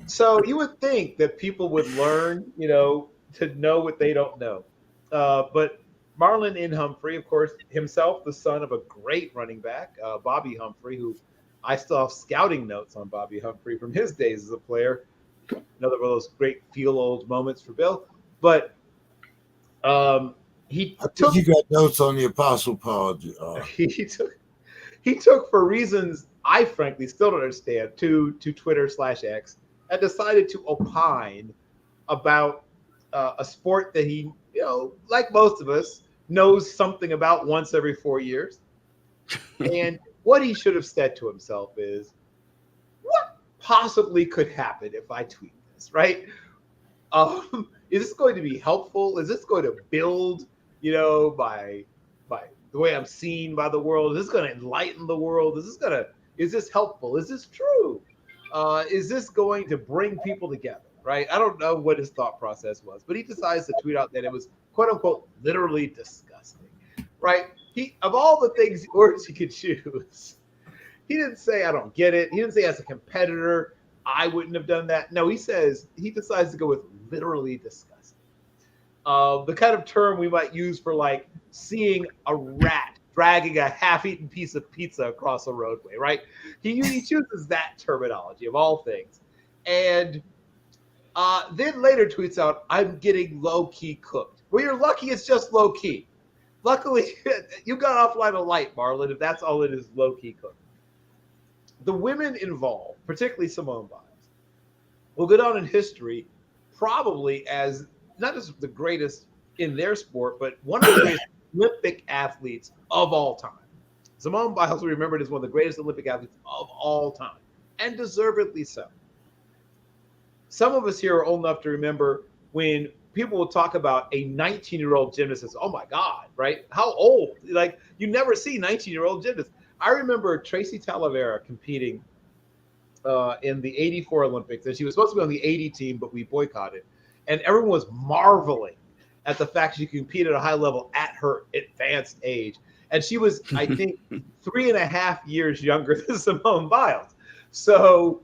[SPEAKER 3] So you would think that people would learn, to know what they don't know. But Marlon N. Humphrey, of course, himself the son of a great running back, Bobby Humphrey, who I still have scouting notes on Bobby Humphrey from his days as a player. Another one of those great feel-old moments for Bill. But you
[SPEAKER 2] got notes on the Apostle Paul.
[SPEAKER 3] He took for reasons I frankly still don't understand to Twitter/X and decided to opine about a sport that he, like most of us, knows something about once every 4 years. And what he should have said to himself is, what possibly could happen if I tweet this, right? Is this going to be helpful? Is this going to build, by the way I'm seen by the world? Is this going to enlighten the world? Is this helpful? Is this true? Is this going to bring people together, right? I don't know what his thought process was, but he decides to tweet out that it was, quote unquote, literally disgusting, right? Of all the words he could choose, he didn't say, I don't get it. He didn't say, as a competitor, I wouldn't have done that. No, he decides to go with literally disgusting. The kind of term we might use for like seeing a rat dragging a half-eaten piece of pizza across a roadway, right? He chooses that terminology of all things. And then later tweets out, I'm getting low-key cooked. Well, you're lucky it's just low-key. Luckily, you got offline a light, Marlon, if that's all it is, low-key cooked. The women involved, particularly Simone Biles, will go down in history probably as not just the greatest in their sport, but one of the greatest Olympic athletes of all time. Simone Biles will be remembered as one of the greatest Olympic athletes of all time, and deservedly so. Some of us here are old enough to remember when people will talk about a 19-year-old gymnast as, oh my God, right? How old? Like, you never see 19-year-old gymnasts. I remember Tracy Talavera competing in the 84 Olympics, and she was supposed to be on the 80 team, but we boycotted. and everyone was marveling at the fact she competed at a high level at her advanced age. And she was, I think, 3.5 years younger than Simone Biles. So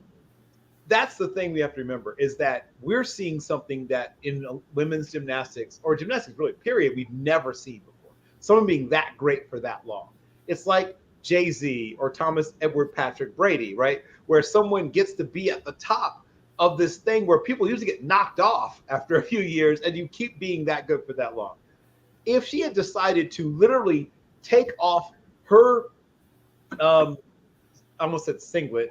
[SPEAKER 3] that's the thing we have to remember, is that we're seeing something that in women's gymnastics, or gymnastics really, period, we've never seen before. Someone being that great for that long. It's like Jay-Z or Thomas Edward Patrick Brady, right? Where someone gets to be at the top of this thing where people usually get knocked off after a few years, and you keep being that good for that long. If she had decided to literally take off her, I almost said singlet,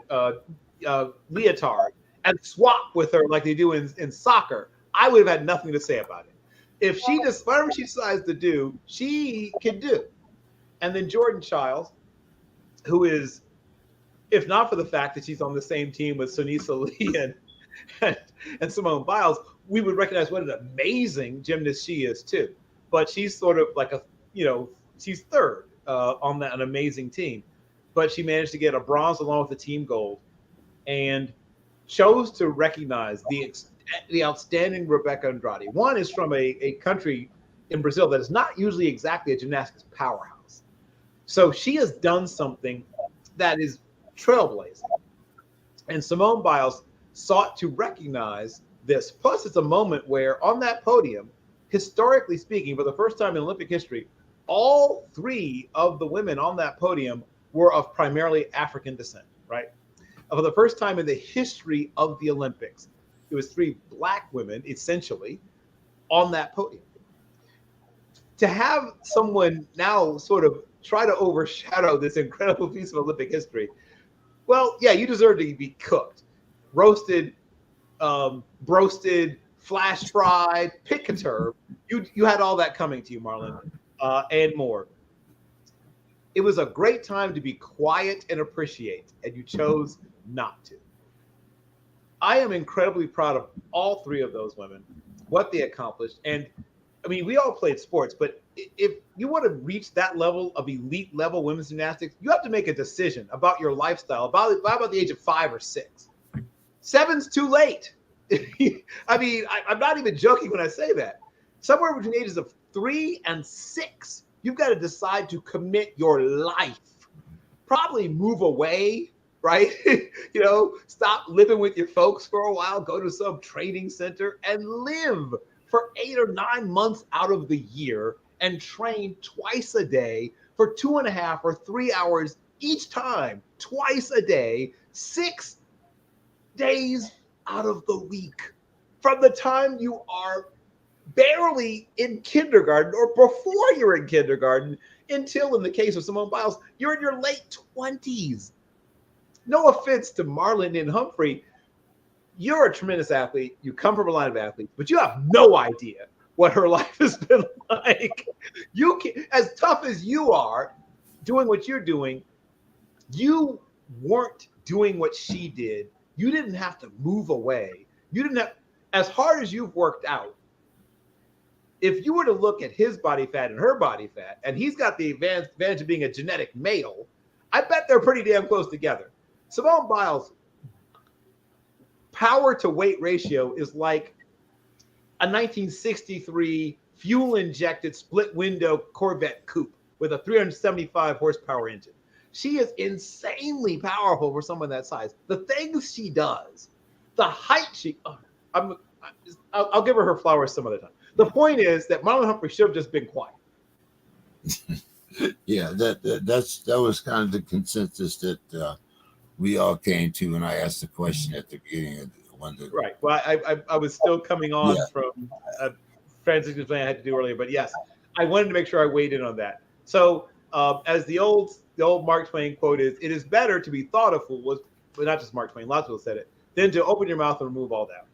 [SPEAKER 3] leotard, and swap with her like they do in soccer, I would have had nothing to say about it. If she just, whatever she decides to do, she can do. And then Jordan Childs, who is, if not for the fact that she's on the same team with Sunisa Lee and Simone Biles, we would recognize what an amazing gymnast she is too. But she's sort of like she's third on an amazing team. But she managed to get a bronze along with the team gold, and chose to recognize the outstanding Rebecca Andrade. One is from a country in Brazil that is not usually exactly a gymnastics powerhouse. So she has done something that is trailblazing. And Simone Biles sought to recognize this. Plus, it's a moment where on that podium, historically speaking, for the first time in Olympic history, all three of the women on that podium were of primarily African descent, right? For the first time in the history of the Olympics, it was three Black women, essentially, on that podium. To have someone now sort of try to overshadow this incredible piece of Olympic history, well, yeah, you deserve to be cooked, roasted, broasted, flash fried, pick a term. You had all that coming to you, Marlon, and more. It was a great time to be quiet and appreciate, and you chose not to. I am incredibly proud of all three of those women, what they accomplished. And I mean, we all played sports, but if you want to reach that level of elite level women's gymnastics, you have to make a decision about your lifestyle, about the age of 5 or 6. 7's too late. I mean, I'm not even joking when I say that. Somewhere between the ages of 3 and 6, you've got to decide to commit your life. Probably move away, right? Stop living with your folks for a while, go to some training center and live for 8 or 9 months out of the year and train twice a day for 2.5 or 3 hours each time, twice a day, 6 days out of the week. From the time you are barely in kindergarten or before you're in kindergarten until, in the case of Simone Biles, you're in your late 20s. No offense to Marlon and Humphrey. You're a tremendous athlete. You come from a line of athletes, but you have no idea what her life has been like. You can, as tough as you are doing what you're doing, you weren't doing what she did. You didn't have to move away. You didn't have, as hard as you've worked out, if you were to look at his body fat and her body fat, and he's got the advantage of being a genetic male, I bet they're pretty damn close together. Simone Biles' power to weight ratio is like a 1963 fuel-injected split-window Corvette coupe with a 375 horsepower engine. She is insanely powerful for someone that size. The things she does, the height she, I'll give her flowers some other time. The point is that Marlon Humphrey should have just been quiet.
[SPEAKER 2] Yeah, that was kind of the consensus that we all came to when I asked the question at the beginning of one.
[SPEAKER 3] Right. Well, I was still coming on from a transition plan I had to do earlier, but yes, I wanted to make sure I weighed in on that. So, as the old Mark Twain quote is, "It is better to be thought a fool," was, but not just Mark Twain, lots of people said it, than to open your mouth and remove all doubt.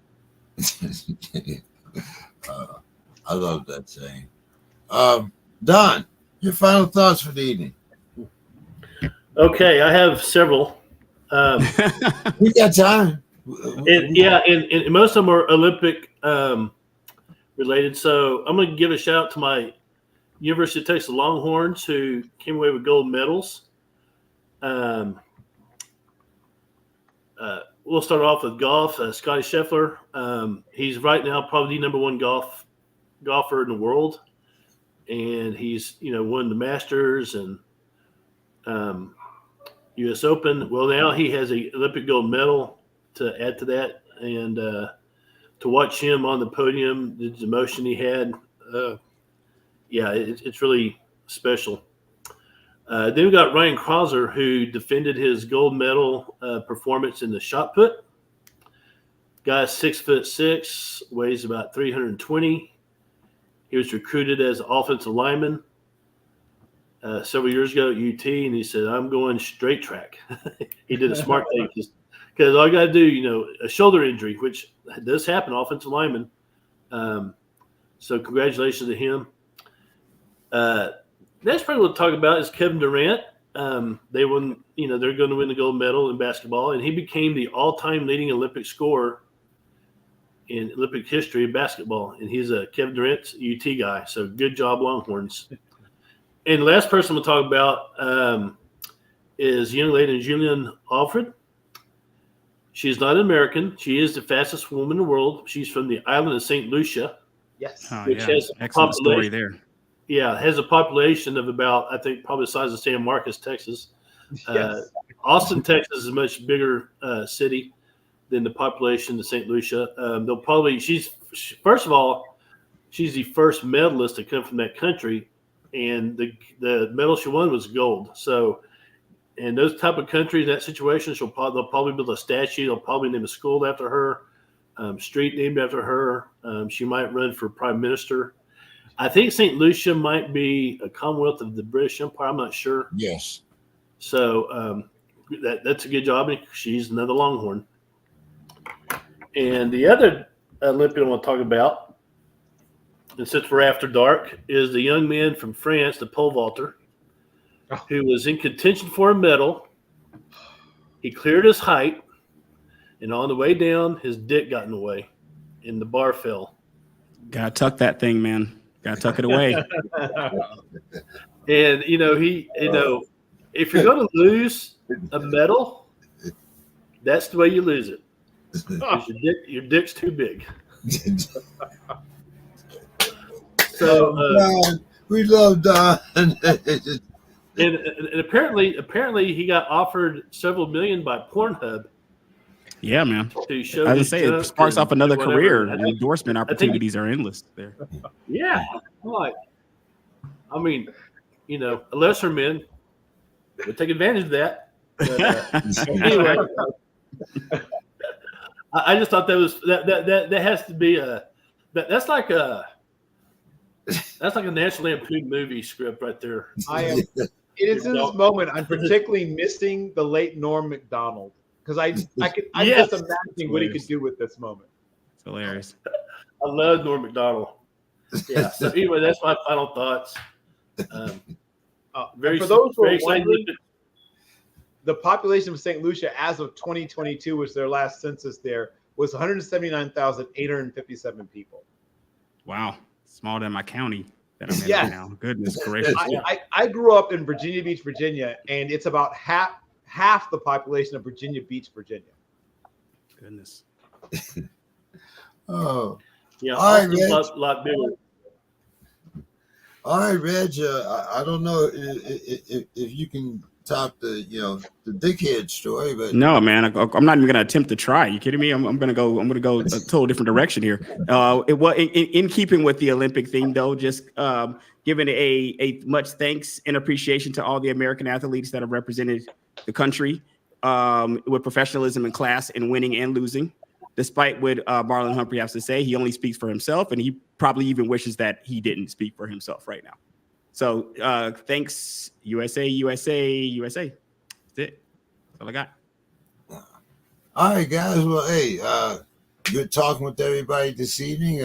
[SPEAKER 2] I love that saying. Don, your final thoughts for the evening.
[SPEAKER 4] Okay, I have several.
[SPEAKER 2] We got time.
[SPEAKER 4] And most of them are Olympic related. So I'm going to give a shout out to my University of Texas Longhorns who came away with gold medals. we'll start off with golf. Scotty Scheffler. He's right now probably the number one golfer in the world, and he's won the Masters and U.S. Open. Well, now he has an Olympic gold medal to add to that, and to watch him on the podium, the emotion he had, it's really special. Then we got Ryan Krauser, who defended his gold medal performance in the shot put. Guy's 6'6", weighs about 320. He was recruited as an offensive lineman several years ago at UT, and he said, "I'm going straight track." He did a smart thing because all you got to do, a shoulder injury, which does happen, offensive lineman. So congratulations to him. Next part we'll talk about is Kevin Durant. They won, they're going to win the gold medal in basketball, and he became the all-time leading Olympic scorer in Olympic history of basketball. And he's a Kevin Durant UT guy. So good job, Longhorns. And the last person we'll talk about is young lady Julian Alfred. She's not American. She is the fastest woman in the world. She's from the island of St. Lucia.
[SPEAKER 3] Yes.
[SPEAKER 4] Which has
[SPEAKER 1] excellent story there.
[SPEAKER 4] Yeah, has a population of about, I think, probably the size of San Marcos, Texas.
[SPEAKER 3] Yes.
[SPEAKER 4] Austin, Texas is a much bigger city than the population of St. Lucia. First of all, she's the first medalist to come from that country, and the medal she won was gold. So, in those type of countries, that situation, they'll probably build a statue. They'll probably name a school after her, street named after her. She might run for prime minister. I think St. Lucia might be a commonwealth of the British Empire. I'm not sure.
[SPEAKER 2] Yes.
[SPEAKER 4] So that's a good job. She's another Longhorn. And the other Olympian I want to talk about, and since we're after dark, is the young man from France, the pole vaulter, who was in contention for a medal. He cleared his height, and on the way down, his dick got in the way, and the bar fell.
[SPEAKER 1] Gotta tuck that thing, man. Gotta tuck it away.
[SPEAKER 4] And if you're going to lose a medal, that's the way you lose it. Your dick's too big. So
[SPEAKER 2] Don, we love Don.
[SPEAKER 4] and apparently he got offered several million by Pornhub.
[SPEAKER 1] Yeah, man.
[SPEAKER 4] To show
[SPEAKER 1] I was say it sparks off another career. And endorsement opportunities are endless there.
[SPEAKER 4] Yeah, I mean, a lesser men would take advantage of that. But, anyway, I just thought that has to be that's like a National Lampoon movie script right there.
[SPEAKER 3] It is in this moment I'm particularly missing the late Norm Macdonald. Because I'm just imagining what he could do with this moment.
[SPEAKER 1] It's hilarious.
[SPEAKER 4] I love Norm Macdonald. Yeah. So anyway, that's my final thoughts.
[SPEAKER 3] For those who are wondering, the population of St. Lucia as of 2022, which their last census there, was 179,857 people.
[SPEAKER 1] Wow. Smaller than my county that I'm in
[SPEAKER 3] Yes.
[SPEAKER 1] right now. Goodness gracious.
[SPEAKER 3] I grew up in Virginia Beach, Virginia, and it's about half the population of Virginia Beach, Virginia.
[SPEAKER 1] Goodness.
[SPEAKER 2] Oh.
[SPEAKER 4] Yeah,
[SPEAKER 2] All right,
[SPEAKER 4] Austin's a lot bigger.
[SPEAKER 2] All right, Reg. I don't know if you can top the dickhead story, but
[SPEAKER 1] No, man, I'm not even gonna attempt to try. You kidding me? I'm gonna go a total different direction here. In keeping with the Olympic theme, though, just giving a much thanks and appreciation to all the American athletes that have represented the country with professionalism and class in winning and losing. Despite what Marlon Humphrey has to say, he only speaks for himself, and he probably even wishes that he didn't speak for himself right now. So thanks, USA, USA, USA. That's it. That's all I got.
[SPEAKER 2] all right, guys. Well, hey, good talking with everybody this evening.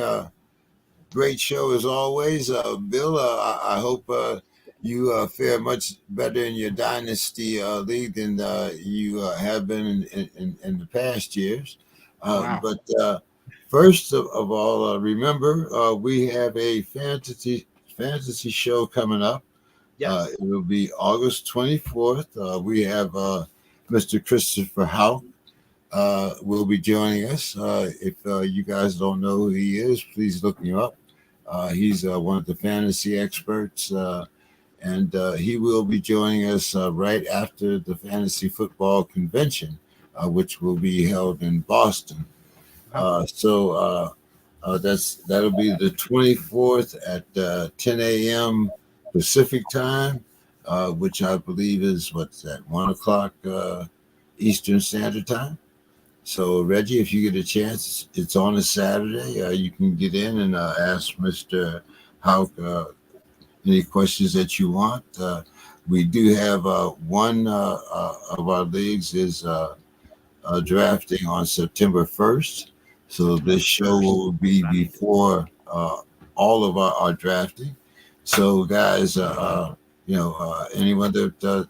[SPEAKER 2] Great show as always. Bill, I hope you fare much better in your dynasty league than you have been in the past years.
[SPEAKER 1] Wow.
[SPEAKER 2] But first of all, remember we have a fantasy show coming up.
[SPEAKER 3] Yes.
[SPEAKER 2] It will be August 24th. We have Mr. Christopher Houck will be joining us. If you guys don't know who he is, please look him up. He's one of the fantasy experts, and he will be joining us right after the fantasy football convention, which will be held in Boston. That'll be the 24th at 10 a.m. Pacific time, which I believe is what's that 1 o'clock Eastern Standard Time. So Reggie, if you get a chance, it's on a Saturday. You can get in and ask Mr. Hauk any questions that you want. We do have one of our leagues is drafting on September 1st. So this show will be before all of our drafting. So guys, anyone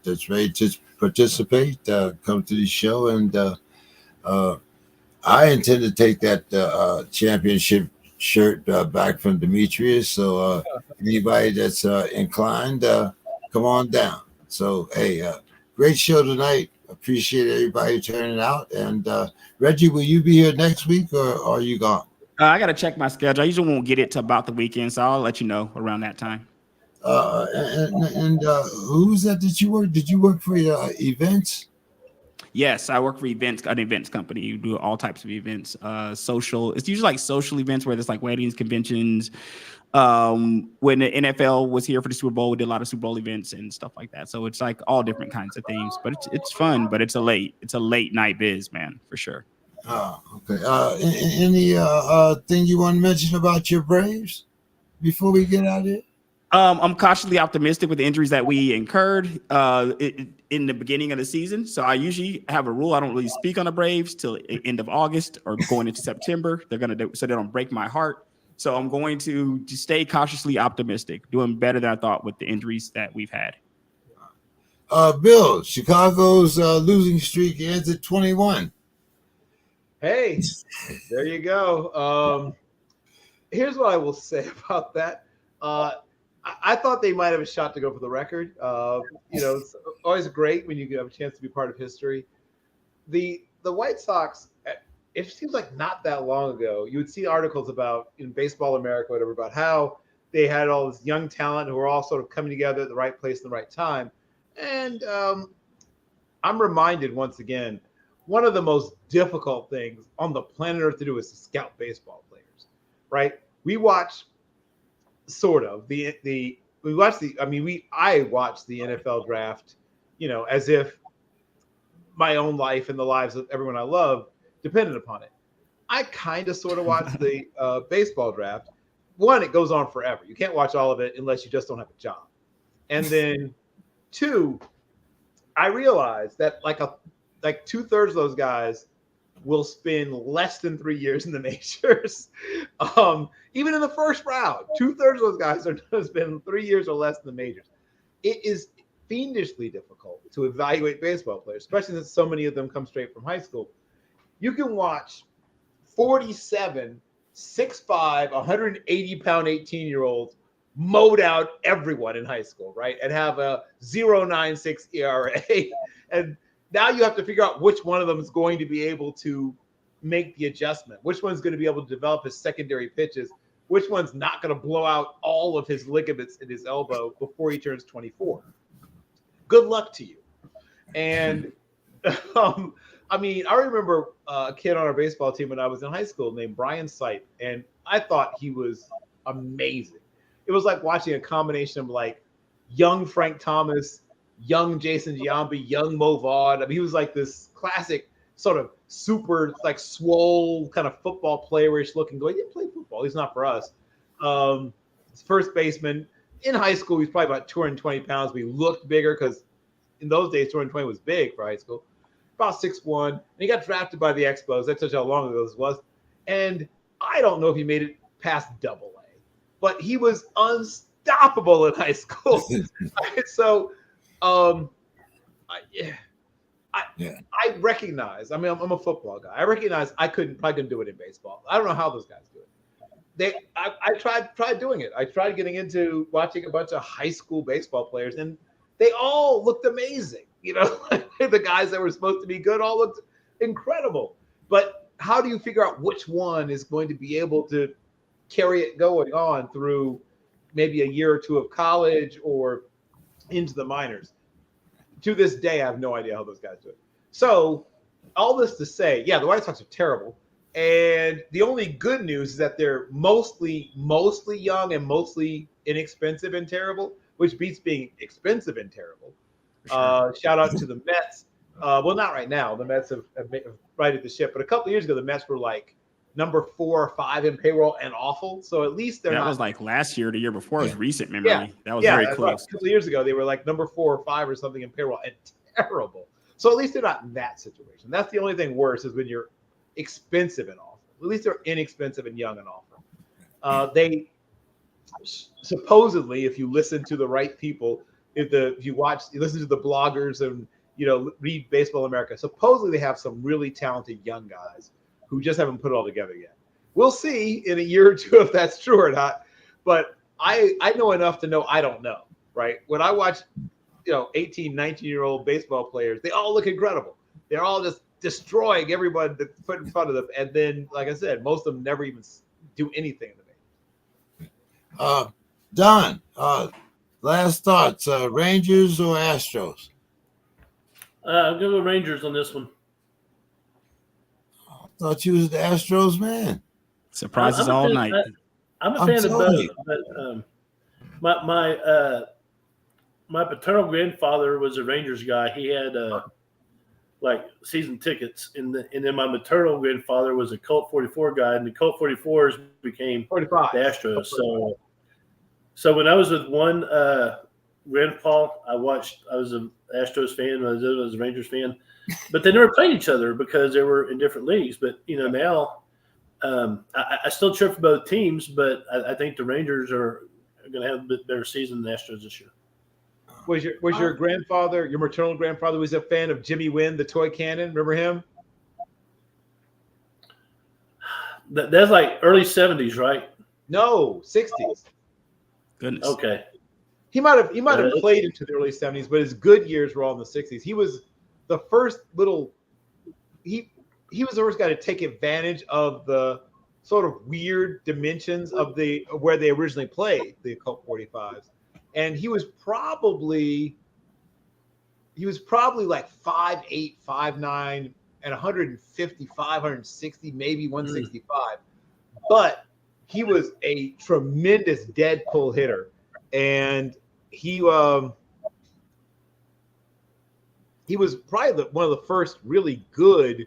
[SPEAKER 2] that's ready to participate, come to the show. And I intend to take that championship shirt back from Demetrius. So anybody that's inclined, come on down. So, hey, great show tonight. Appreciate everybody turning out. And Reggie, will you be here next week or are you gone?
[SPEAKER 1] I got to check my schedule. I usually won't get it to about the weekend, so I'll let you know around that time.
[SPEAKER 2] And who was that you work? Did you work for events?
[SPEAKER 1] Yes, I work for an events company. You do all types of events, social. It's usually like social events where there's like weddings, conventions. When the NFL was here for the Super Bowl, we did a lot of Super Bowl events and stuff like that. So it's like all different kinds of things, but it's fun. But it's a late night biz, man, for sure.
[SPEAKER 2] Okay. Any thing you want to mention about your Braves before we get out of here?
[SPEAKER 1] I'm cautiously optimistic with the injuries that we incurred in the beginning of the season. So I usually have a rule. I don't really speak on the Braves till end of August or going into September. They're going to do so they don't break my heart. So I'm going to stay cautiously optimistic, doing better than I thought with the injuries that we've had.
[SPEAKER 2] Bill, Chicago's losing streak ends at 21.
[SPEAKER 3] Hey, there you go. Here's what I will say about that. I thought they might have a shot to go for the record. It's always great when you have a chance to be part of history. The White Sox, it seems like not that long ago, you would see articles about in Baseball America, whatever, about how they had all this young talent who were all sort of coming together at the right place at the right time. And I'm reminded once again, one of the most difficult things on the planet Earth to do is to scout baseball players, right? We watch sort of I watched the NFL draft, as if my own life and the lives of everyone I love depended upon it. I kind of sort of watched the baseball draft. One, it goes on forever. You can't watch all of it unless you just don't have a job. And then two, I realized that like 2/3 of those guys will spend less than 3 years in the majors. Even in the first round, 2/3 of those guys are going to spend 3 years or less in the majors. It is fiendishly difficult to evaluate baseball players, especially since so many of them come straight from high school. You can watch 47, 6'5", 180-pound 18-year-olds mowed out everyone in high school, right? And have a 0.96 ERA. And now you have to figure out which one of them is going to be able to make the adjustment, which one's going to be able to develop his secondary pitches, which one's not going to blow out all of his ligaments in his elbow before he turns 24. Good luck to you. And I remember a kid on our baseball team when I was in high school named Brian Sipe, and I thought he was amazing. It was like watching a combination of like young Frank Thomas, young Jason Giambi, young Mo Vaughn. He was like this classic sort of super like swole kind of football player-ish looking. He didn't play football. He's not for us. First baseman in high school. He's probably about 220 pounds. But he looked bigger because in those days 220 was big for high school. About 6'1", and he got drafted by the Expos. That's just how long ago this was. And I don't know if he made it past Double-A, but he was unstoppable in high school. So, I recognize. I'm a football guy. I recognize I probably couldn't do it in baseball. I don't know how those guys do it. I tried doing it. I tried getting into watching a bunch of high school baseball players, and they all looked amazing. The guys that were supposed to be good all looked incredible. But how do you figure out which one is going to be able to carry it going on through maybe a year or two of college or into the minors? To this day, I have no idea how those guys do it. So all this to say, yeah, the White Sox are terrible. And the only good news is that they're mostly young and mostly inexpensive and terrible, which beats being expensive and terrible.
[SPEAKER 1] Sure.
[SPEAKER 3] Shout out to the Mets. Well, not right now. The Mets have righted the ship. But a couple of years ago, the Mets were like number 4 or 5 in payroll and awful. So at least they're
[SPEAKER 1] that
[SPEAKER 3] not.
[SPEAKER 1] That was like last year, the year before. It was recent memory.
[SPEAKER 3] Yeah.
[SPEAKER 1] That was very close.
[SPEAKER 3] Right. A couple of years ago, they were like number 4 or 5 or something in payroll and terrible. So at least they're not in that situation. That's the only thing worse is when you're expensive and awful. At least they're inexpensive and young and awful. They supposedly, if you listen to the right people, you listen to the bloggers and read Baseball America, supposedly they have some really talented young guys who just haven't put it all together yet. We'll see in a year or two if that's true or not. But I know enough to know I don't know, right? When I watch 18, 19-year-old baseball players, they all look incredible. They're all just destroying everybody that's put in front of them. And then, like I said, most of them never even do anything in the game.
[SPEAKER 2] Don, last thoughts, Rangers or Astros?
[SPEAKER 4] I'm going to go Rangers on this one.
[SPEAKER 2] I thought you was the Astros man.
[SPEAKER 1] Surprises all night.
[SPEAKER 4] I'm a fan of both. But my paternal grandfather was a Rangers guy. He had like season tickets, and then my maternal grandfather was a Colt 44 guy, and the Colt 44s became
[SPEAKER 3] 45.
[SPEAKER 4] the Astros. So when I was with one grandpa, I was an Astros fan, I was a Rangers fan, but they never played each other because they were in different leagues. But now I still cheer for both teams, but I think the Rangers are going to have a bit better season than the Astros this year.
[SPEAKER 3] Was your grandfather, your maternal grandfather, was a fan of Jimmy Wynn, the toy cannon? Remember him?
[SPEAKER 4] That's like early 70s, right?
[SPEAKER 3] No, 60s.
[SPEAKER 1] Goodness.
[SPEAKER 4] Okay.
[SPEAKER 3] He might have played into the early 70s, but his good years were all in the 60s. He was the first he was the first guy to take advantage of the sort of weird dimensions of where they originally played, the Colt 45s. And he was probably like 5'8", 5'9", and 155, 160, maybe 165. But he was a tremendous dead pull hitter. And he was probably one of the first really good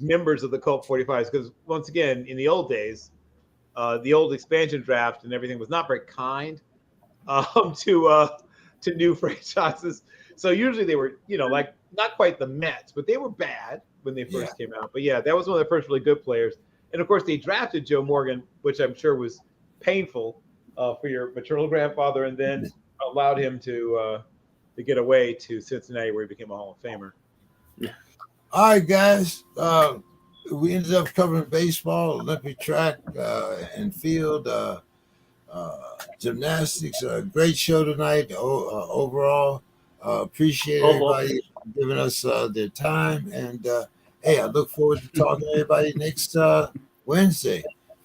[SPEAKER 3] members of the Colt 45s, because once again, in the old days, the old expansion draft and everything was not very kind to new franchises. So usually they were, like not quite the Mets, but they were bad when they first came out. But yeah, that was one of the first really good players. And of course, they drafted Joe Morgan, which I'm sure was painful for your maternal grandfather, and then allowed him to get away to Cincinnati, where he became a Hall of Famer.
[SPEAKER 2] Yeah. All right, guys. We ended up covering baseball, Olympic track, and field, gymnastics. Great show tonight. Overall, appreciate everybody giving us their time. And hey, I look forward to talking to everybody next Wednesday.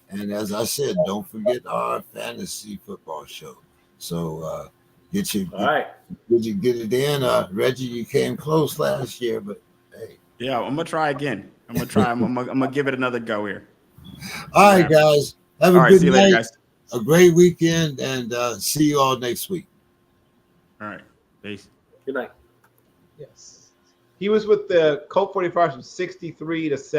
[SPEAKER 2] And as I said, don't forget our fantasy football show. So get it in. Reggie, you came close last year, but hey.
[SPEAKER 1] Yeah, I'm gonna try again. I'm gonna give it another go here.
[SPEAKER 2] All right, guys. Have a good
[SPEAKER 1] see you
[SPEAKER 2] night.
[SPEAKER 1] later, guys.
[SPEAKER 2] A great weekend, and see you all next week.
[SPEAKER 1] All right. Peace.
[SPEAKER 4] Good night.
[SPEAKER 3] Yes. He was with the Colt 45 from 63 to 70.